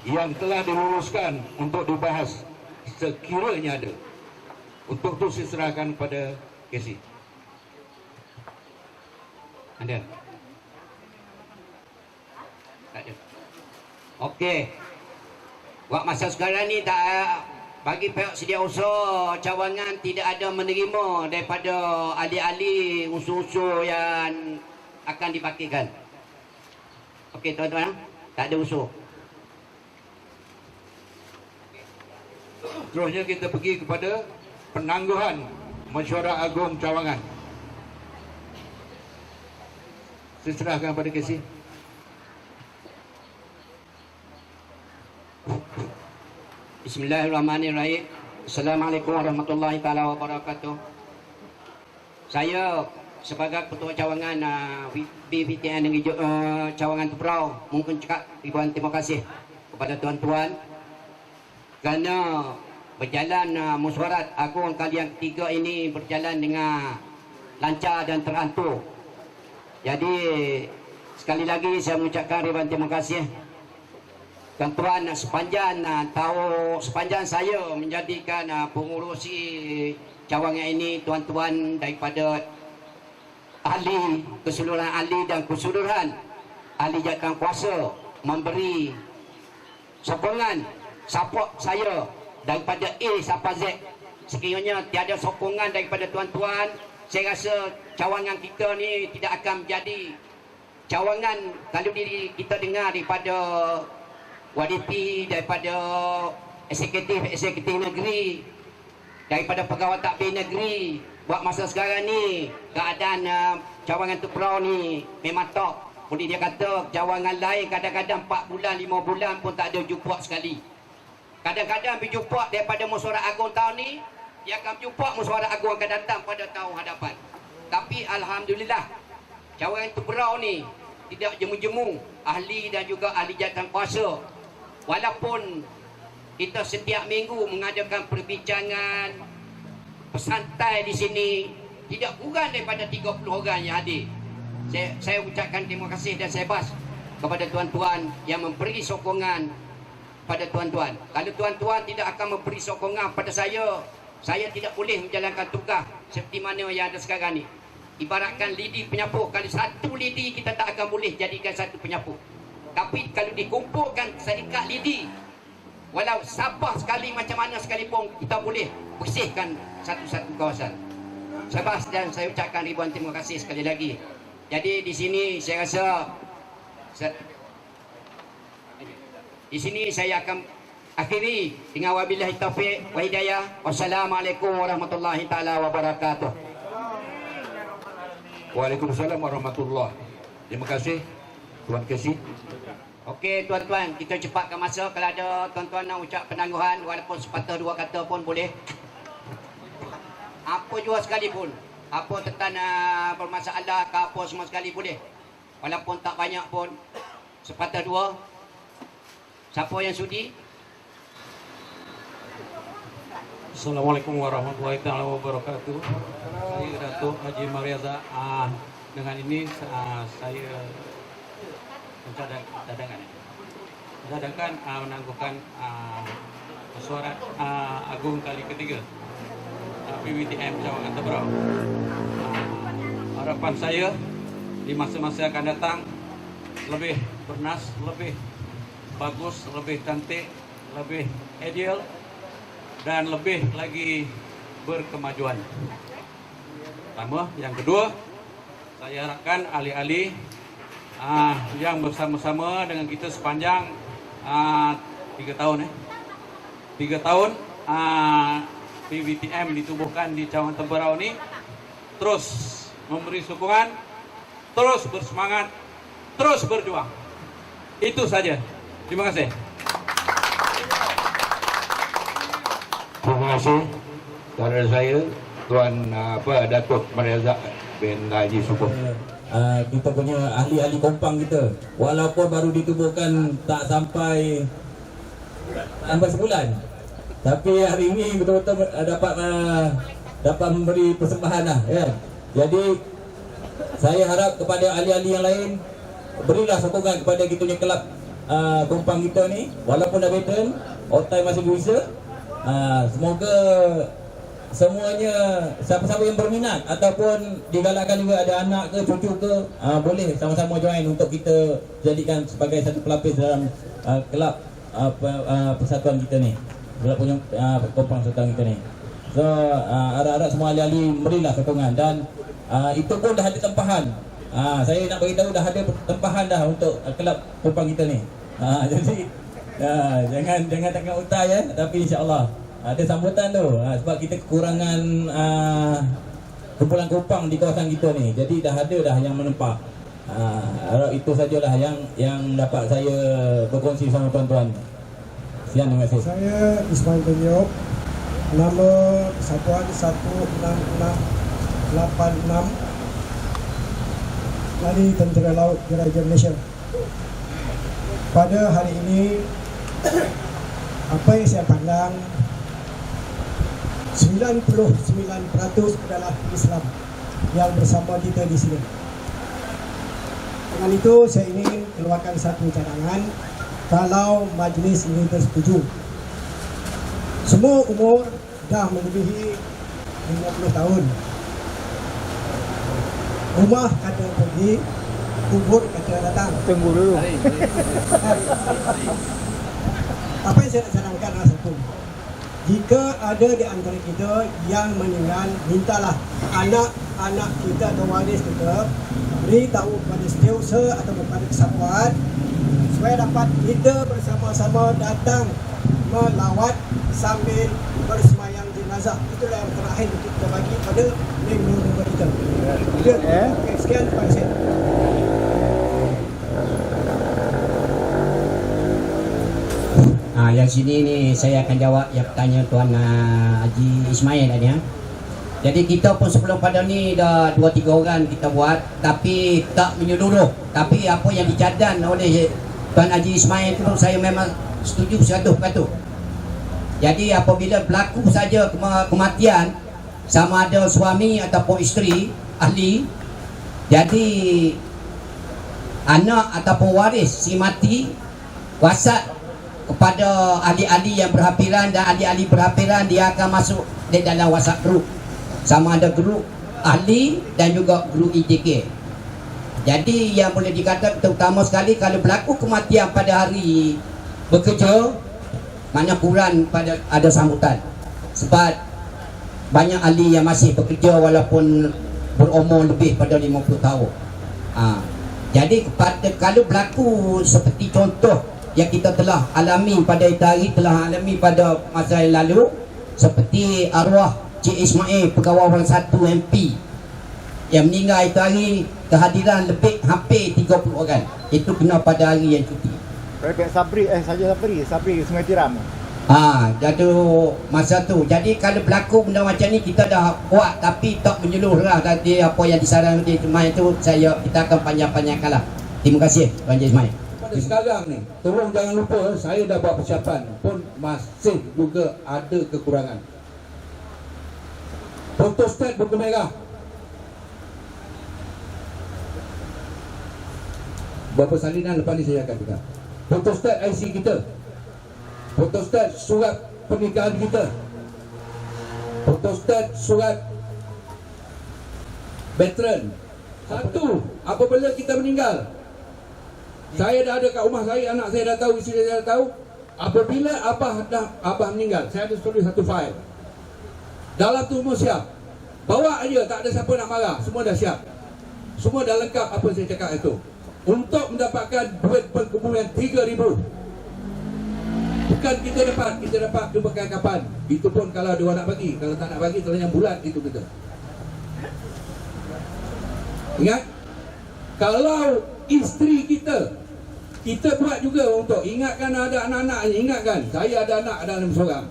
yang telah diluluskan untuk dibahas sekiranya ada. Untuk itu saya serahkan kepada Casey. Ada? Tak ada. Okey. Buat masa sekarang ni tak bagi pihak sedia usaha cawangan tidak ada menerima daripada ahli-ahli usul-usul yang akan dipakaikan. Okey tuan-tuan, tak ada usul. Terusnya kita pergi kepada penangguhan Mesyuarat Agung Cawangan. Saya serahkan pada Casey. Bismillahirrahmanirrahim. Assalamualaikum warahmatullahi taala wabarakatuh. Saya sebagai ketua cawangan BPTN Cawangan Tebrau mungkin cakap ribuan terima kasih kepada tuan-tuan kerana berjalan mesyuarat agung kali yang ketiga ini berjalan dengan lancar dan teratur. Jadi sekali lagi saya mengucapkan ribuan terima kasih tuan-tuan sepanjang sepanjang saya menjadikan pengurusi cawangan ini, tuan-tuan daripada ahli keseluruhan ahli dan keseluruhan ahli jawatan kuasa memberi sokongan support saya daripada A sampai Z. Sekiranya tiada sokongan daripada tuan-tuan, saya rasa cawangan kita ni tidak akan menjadi cawangan. Kalau kita dengar daripada WDP, daripada eksekutif negeri, daripada pegawai takbir negeri, buat masa sekarang ni keadaan cawangan Tebrau ni memang top. Boleh dia kata cawangan lain kadang-kadang 4 bulan 5 bulan pun tak ada jumpa sekali. Kadang-kadang berjumpa daripada mesyuarat agung tahun ni, dia akan berjumpa mesyuarat agung akan datang pada tahun hadapan. Tapi alhamdulillah cawangan Tebrau ni tidak jemu-jemu ahli dan juga ahli jawatan kuasa. Walaupun kita setiap minggu mengadakan perbincangan pesantai di sini, tidak kurang daripada 30 orang yang hadir. Saya ucapkan terima kasih dan saya bas kepada tuan-tuan yang memberi sokongan pada tuan-tuan. Kalau tuan-tuan tidak akan memberi sokongan pada saya tidak boleh menjalankan tugas seperti mana yang ada sekarang ni. Ibaratkan lidi penyapu, kalau satu lidi kita tak akan boleh jadikan satu penyapu. Tapi kalau dikumpulkan syarikat lidi, walau sabah sekali macam mana sekalipun, kita boleh bersihkan satu-satu kawasan. Saya bas dan saya ucapkan ribuan terima kasih sekali lagi. Jadi di sini saya rasa di sini saya akan akhiri dengan wabillahi taufiq wa hidayah. Wassalamualaikum warahmatullahi taala wabarakatuh. Waalaikumsalam warahmatullahi. Terima kasih Tuan Casey. Okey tuan-tuan, kita cepatkan masa. Kalau ada tuan-tuan nak ucap penangguhan walaupun sepatah dua kata pun boleh. Apa jua sekalipun, apa tentang permasalah ke apa semua sekali boleh. Walaupun tak banyak pun, sepatah dua. Siapa yang sudi? Assalamualaikum warahmatullahi wabarakatuh. Saya Datuk Haji Mariaza. Dengan ini saya mencadangkan menangguhkan mesyuarat agung kali ketiga BPTM Cawangan Tebrau. Harapan saya di masa-masa akan datang lebih bernas, lebih bagus, lebih cantik, lebih ideal, dan lebih lagi berkemajuan. Pertama, yang kedua, saya harapkan ahli-ahli yang bersama-sama dengan kita sepanjang 3 tahun 3 tahun PVTM ditubuhkan di Cawangan Temberau ini terus memberi sokongan, terus bersemangat, terus berjuang. Itu saja. Terima kasih. Terima kasih saudara saya Tuan Datuk Mariazak bin Haji Subur. Kita punya ahli-ahli kompang kita, walaupun baru ditubuhkan tak sampai sebulan, tapi hari ini betul-betul dapat memberi persembahan lah, ya. Jadi saya harap kepada ahli-ahli yang lain, berilah sokongan kepada kita punya kelab kompang kita ni, walaupun dah veteran, old time masih bisa. Semoga semuanya, siapa-siapa yang berminat ataupun digalakkan juga ada anak ke cucu ke, boleh sama-sama join untuk kita jadikan sebagai satu pelapis dalam kelab persatuan kita ni, kelab punya kompang persatuan kita ni. So harap-harap semua ahli-ahli berilah sokongan, dan itu pun dah ada tempahan. Saya nak beritahu dah ada tempahan dah untuk kelab kompang kita ni. Jadi jangan tengok utai, tapi insya-Allah ada sambutan tu, sebab kita kekurangan kumpulan kompang di kawasan kita ni. Jadi dah ada dah yang menempah. Itu sajalah yang dapat saya berkongsi sama tuan-tuan. Sekian, terima kasih. Saya Ismail bin Yop, nama Persatuan 16686 dari Tentera Laut Diraja Malaysia. Pada hari ini, apa yang saya pandang, 99% adalah Islam yang bersama kita di sini. Dengan itu saya ingin keluarkan satu cadangan kalau majlis ini bersetuju. Semua umur dah melebihi 50 tahun. Rumah kata pergi, kubur kata datang. Tunggu dulu. Apa yang saya nak cadangkan adalah satu. Jika ada di antara kita yang meninggal, mintalah anak-anak kita atau waris kita beritahu kepada setiausaha atau kepada kesatuan supaya dapat kita bersama-sama datang melawat sambil bersemayam jenazah. Itulah yang terakhir untuk kita bagi pada member-member kita. Okay, sekian, terima kasih. Yang sini ni saya akan jawab yang bertanya Tuan Haji Ismail tadi. Jadi kita pun sebelum pada ni dah 2-3 orang kita buat, tapi tak menyeluruh. Tapi apa yang dicadan oleh Tuan Haji Ismail tu saya memang setuju 100%. Jadi apabila berlaku saja kematian, sama ada suami ataupun isteri ahli, jadi anak ataupun waris si mati wasiat kepada ahli-ahli yang berhampiran, dan ahli-ahli berhampiran dia akan masuk di dalam WhatsApp group, sama ada grup ahli dan juga grup IJK. Jadi yang boleh dikatakan terutama sekali kalau berlaku kematian pada hari bekerja, mana kurang pada ada sambutan, sebab banyak ahli yang masih bekerja walaupun berumur lebih pada 50 tahun. Jadi kalau berlaku seperti contoh yang kita telah alami pada hari, telah alami pada masa yang lalu, seperti arwah Cik Ismail, pegawai Orang 1 MP yang meninggal itu hari, kehadiran lebih hampir 30 orang. Itu kena pada hari yang cuti. Sabri Sungai Tiram. Jadi masa tu. Jadi kalau berlaku benda macam ni kita dah buat, tapi tak menyeluruh lah tadi apa yang disarankan di Ismail itu, kita akan panjang-panjangkan lah. Terima kasih Tuan Ismail. Sekarang ni, tolong jangan lupa, saya dah buat persiapan pun masih juga ada kekurangan. Fotostat buku merah, beberapa salinan lepas ni saya akan pegang. Fotostat IC kita, fotostat surat pernikahan kita, fotostat surat veteran. Satu, apabila kita meninggal, Saya dah ada kat rumah saya, anak saya dah tahu, isteri saya dah tahu. Apabila abah meninggal, saya ada tulis satu fail. Dalam tu semua siap. Bawa aja, tak ada siapa nak marah. Semua dah siap. Semua dah lengkap apa saya cakap itu. Untuk mendapatkan duit perkebunan 3,000. Bukan kita dapat kebekan kapan. Itu pun kalau dia nak bagi. Kalau tak nak bagi, terlalu bulat itu kita. Ingat, kalau isteri kita buat juga untuk ingatkan ada anak-anak, ingatkan. Saya ada anak dalam seorang.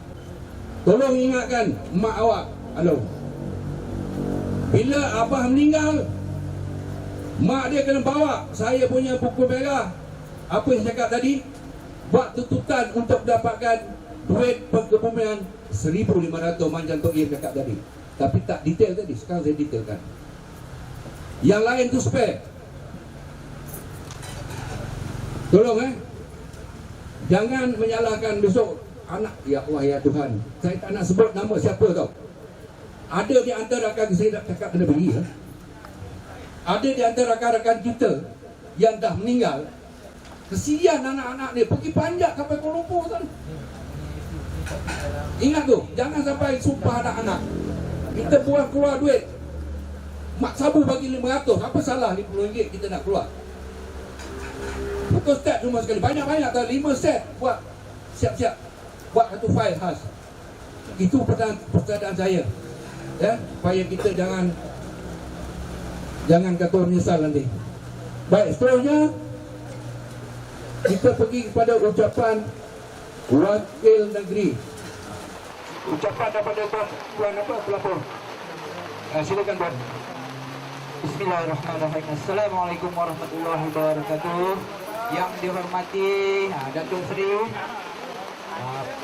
Tolong ingatkan mak awak. Halo. Bila abah meninggal, mak dia kena bawa saya punya buku merah. Apa yang saya cakap tadi? Buat tuntutan untuk dapatkan duit perkebunan 1,500 macam Tok Im cakap tadi. Tapi tak detail tadi, sekarang saya detailkan. Yang lain tu spare. Tolong jangan menyalahkan besok anak. Ya Allah ya Tuhan, saya tak nak sebut nama siapa tau. Ada di antara rakan saya nak cakap kena beri Ada di antara rakan-rakan kita yang dah meninggal. Kesian anak-anak ni pergi panjat sampai Kuala Lumpur tadi. Ingat tu, jangan sampai sumpah anak-anak. Kita buang keluar duit. Mak Sabu bagi 500, apa salah RM50 kita nak keluar? Pukul start semua sekali. Banyak-banyak tak? 5 set buat siap-siap. Buat satu file khas. Itu perkataan saya. Ya, supaya kita jangan kata menyesal nanti. Baik, seterusnya kita pergi kepada ucapan Wakil Negeri. Ucapan daripada Tuan apa? Pelapor. Silakan Tuan. Bismillahirrahmanirrahim. Assalamualaikum warahmatullahi wabarakatuh. Yang dihormati Datuk Seri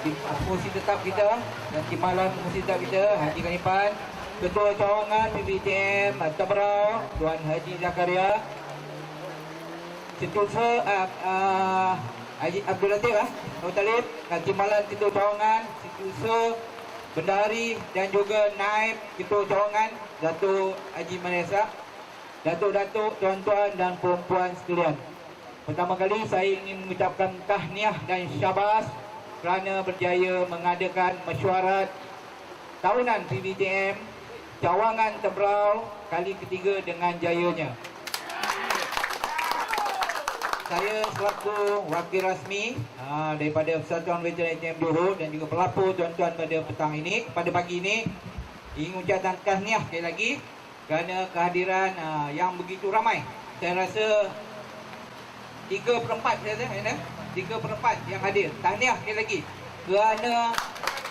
Pengurusi Tetap kita dan Timbalan Pengurusi Tetap kita, Haji Kanipan, Ketua Cawangan PBTM Tabrau Tuan Haji Zakaria, Setiausaha Haji Abdul Latif Abdul Talib, dan Timbalan Ketua Cawangan, Setiausaha Bendahari dan juga Naib Ketua Cawangan Datuk Haji Manesa, Datuk-datuk, tuan-tuan dan perempuan sekalian. Pertama kali saya ingin mengucapkan tahniah dan syabas kerana berjaya mengadakan mesyuarat tahunan PBTM Cawangan Tabrau kali ketiga dengan jayanya. Saya selaku wakil rasmi daripada Persatuan Veteran ATM Johor dan juga pelapor tuan-tuan pada pagi ini ingin mengucapkan tahniah sekali lagi kerana kehadiran yang begitu ramai. Saya rasa 3/4 yang hadir. Tahniah sekali lagi kerana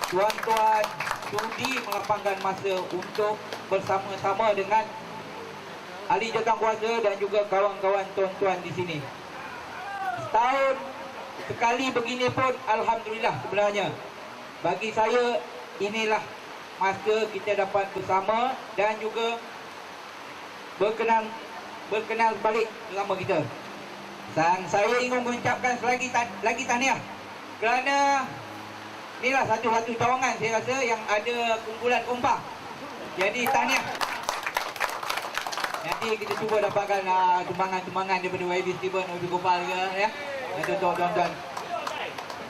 tuan-tuan sudi melapangkan masa untuk bersama-sama dengan ahli jawatankuasa dan juga kawan-kawan tuan-tuan di sini. Setahun sekali begini pun alhamdulillah sebenarnya. Bagi saya inilah masa kita dapat bersama dan juga berkenal balik bersama kita. Dan saya ingin mengucapkan lagi tahniah kerana inilah satu-satu cawangan saya rasa yang ada kumpulan kompak. Jadi tahniah. Nanti kita cuba dapatkan sumbangan-sumbangan daripada YB Steven, YB Gopal ke ya. Tuan-tuan.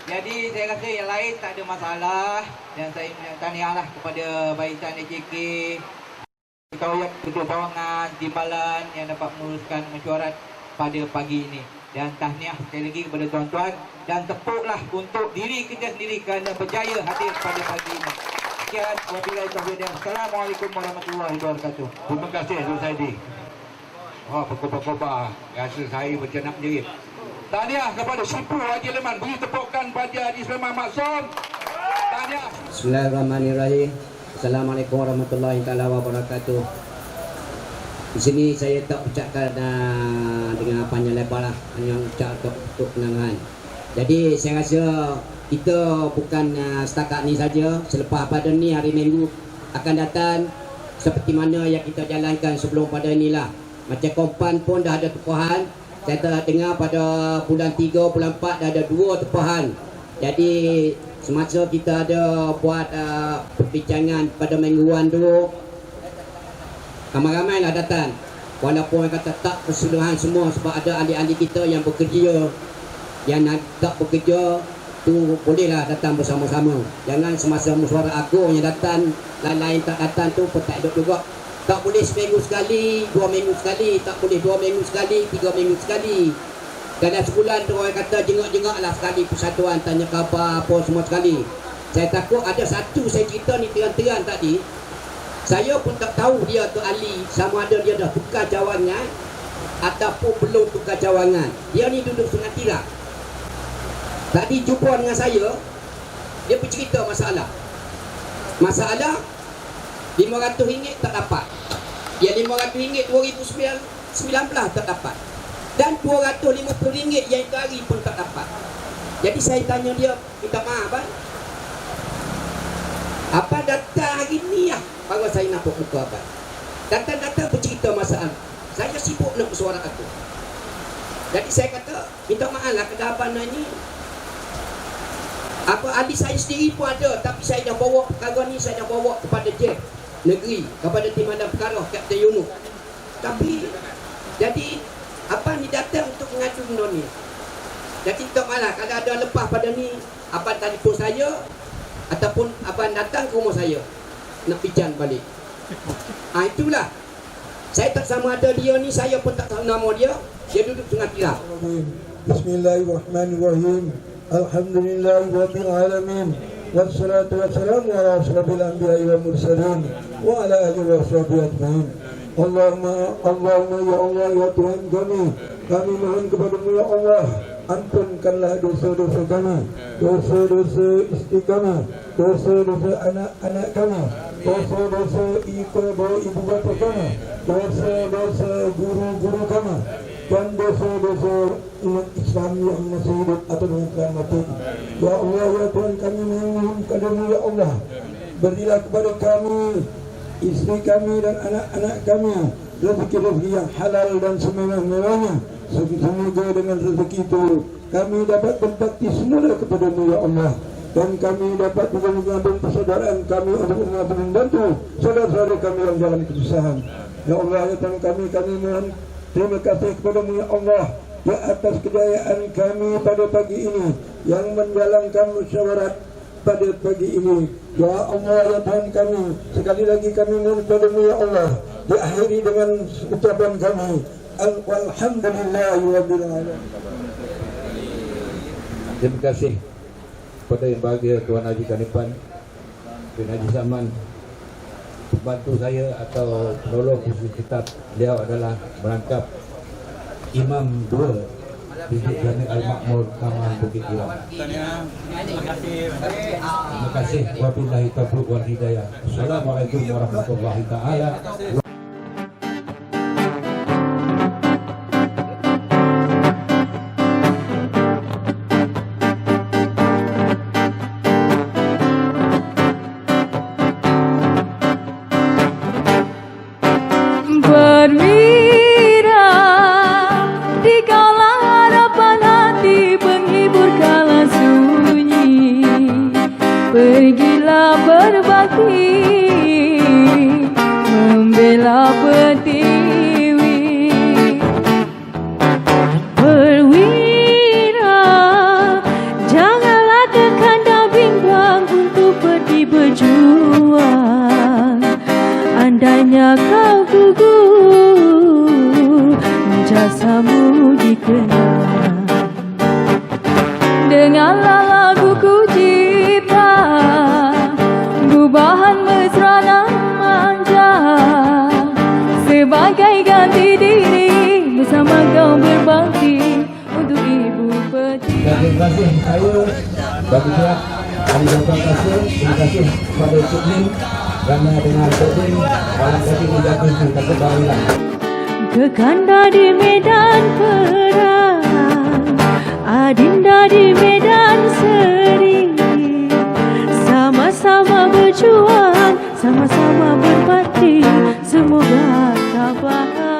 Jadi saya rasa yang lain tak ada masalah dan saya tahniahlah kepada Barisan AJK, Ketua Cawangan, Timbalan yang dapat menguruskan mesyuarat pada pagi ini. Dan tahniah sekali lagi kepada tuan-tuan dan tepuklah untuk diri kita sendiri kerana berjaya hadir pada pagi ini. Sekian, wabillahi taufiq. Assalamualaikum warahmatullahi wabarakatuh. Terima kasih Tuan Saidi. Pekor-pekor rasa saya macam nak menjerit. Tahniah kepada Sipu Haji Leman. Beri tepukan pada Haji Sulaiman Maksum. Tahniah. Bismillahirrahmanirrahim. Assalamualaikum warahmatullahi wabarakatuh. Di sini saya tak ucapkan dengan panjang lebar lah, hanya ucap untuk kenangan. Jadi saya rasa kita bukan setakat ni saja. Selepas pada ni hari Minggu akan datang seperti mana yang kita jalankan sebelum pada inilah. Macam Kompan pun dah ada tempahan. Saya telah dengar pada bulan 3, bulan 4 dah ada 2 tempahan. Jadi semasa kita ada buat perbincangan pada mingguan tu, ramai-ramai lah datang. Walaupun orang kata tak keseluruhan semua, sebab ada ahli-ahli kita yang bekerja, yang tak bekerja tu bolehlah datang bersama-sama. Jangan semasa mesyuarat agung yang datang, lain-lain tak datang tu pun tak elok juga. Tak boleh seminggu sekali, 2 minggu sekali, tak boleh 2 minggu sekali, 3 minggu sekali. Dalam sebulan tu orang kata jengak-jengak lah sekali persatuan, tanya khabar apa semua sekali. Saya takut ada satu saya cerita ni terang-terang tadi, saya pun tak tahu dia tu ahli, sama ada dia dah tukar cawangan ataupun belum tukar cawangan. Dia ni duduk Sungai Tirak. Tadi jumpa dengan saya, dia bercerita masalah. Masalah RM500 tak dapat. Dia RM500 2019 tak dapat. Dan RM250 yang itu hari pun tak dapat. Jadi saya tanya dia, minta maaf kan? Apa datang hari ni lah baru saya nampak muka abang. Datang-datang bercerita masalah. Saya sibuk nak bersuara aku. Jadi saya kata, minta maaf lah kepada abang ni. Apa adik saya sendiri pun ada, tapi saya dah bawa perkara ni, saya dah bawa kepada Jeff Negeri, kepada Timbalan Perkara Kapten Yunus. Tapi jadi apa ni datang untuk mengadu benda ni. Jadi tak malah kalau ada lepas pada ni, abang telefon saya ataupun abang datang ke rumah saya nak bincang balik. Itulah. Saya tak sama ada dia ni, saya pun tak tahu nama dia. Dia duduk Sungai Tirak. Bismillahirrahmanirrahim. Alhamdulillahi rabbil alamin. Wassalatu wassalamu ala asyrafil anbiya'i wal mursalin wa ala alihi wa sahbihi ajmain. Allahumma ya Allah ya Tuhan kami mohon kepada-Mu ya Allah, ampunkanlah dosa-dosa kami, dosa-dosa istri kami, dosa-dosa anak-anak kami, dosa-dosa ibu bapa kami, dosa-dosa guru-guru kami, dan dosa-dosa umat Islam yang masih hidup atau yang telah mati. Ya Allah ya Tuhan, kami mohon kepada-Mu ya Allah, berilah kepada kami, istri kami dan anak-anak kami rezeki-rezeki yang halal dan semewah-mewahnya. Semoga dengan rezeki itu kami dapat berbakti semula kepada-Mu ya Allah, dan kami dapat juga mengambil persaudaraan kami untuk membantu saudara-saudara kami yang dalam kesusahan. Ya Allah ya Tuhan kami mohon terima kasih kepada-Mu ya Allah di atas kejayaan kami pada pagi ini yang menjalankan musyawarah pada pagi ini. Ya Allah ya Tuhan kami, sekali lagi kami mohon kepada-Mu ya Allah, diakhiri dengan ucapan kami alhamdulillahirabbil alamin. Terima kasih kepada yang bahagia Tuan Haji Kanipan bin Haji Saman, bantu saya atau penolong khusus kitab. Beliau adalah merangkap Imam 2 di Jami Al-Makmur Taman Bukit Tiram. Terima kasih. Wabillahi taufiq wal hidayah. Assalamualaikum warahmatullahi taala. Pergilah berbakti membela Pertiwi, perwira janganlah terkanda bimbang untuk pergi berjuang. Andainya kau gugur, jasamu dikenang. Dengarlah laguku cipta, gubahan mesra nan manja, sebagai ganti diri bersama kau berbakti untuk Ibu Pertiwi. Terima kasih saya bagi pihak ahli dokter kasih. Terima kasih kepada Sukmin kerana dengan Sukmin malam tadi menjadi kita kembalilah. Kekanda di medan perang, adinda di medan seri, sama-sama berjuang, sama-sama berbakti, semoga tabah.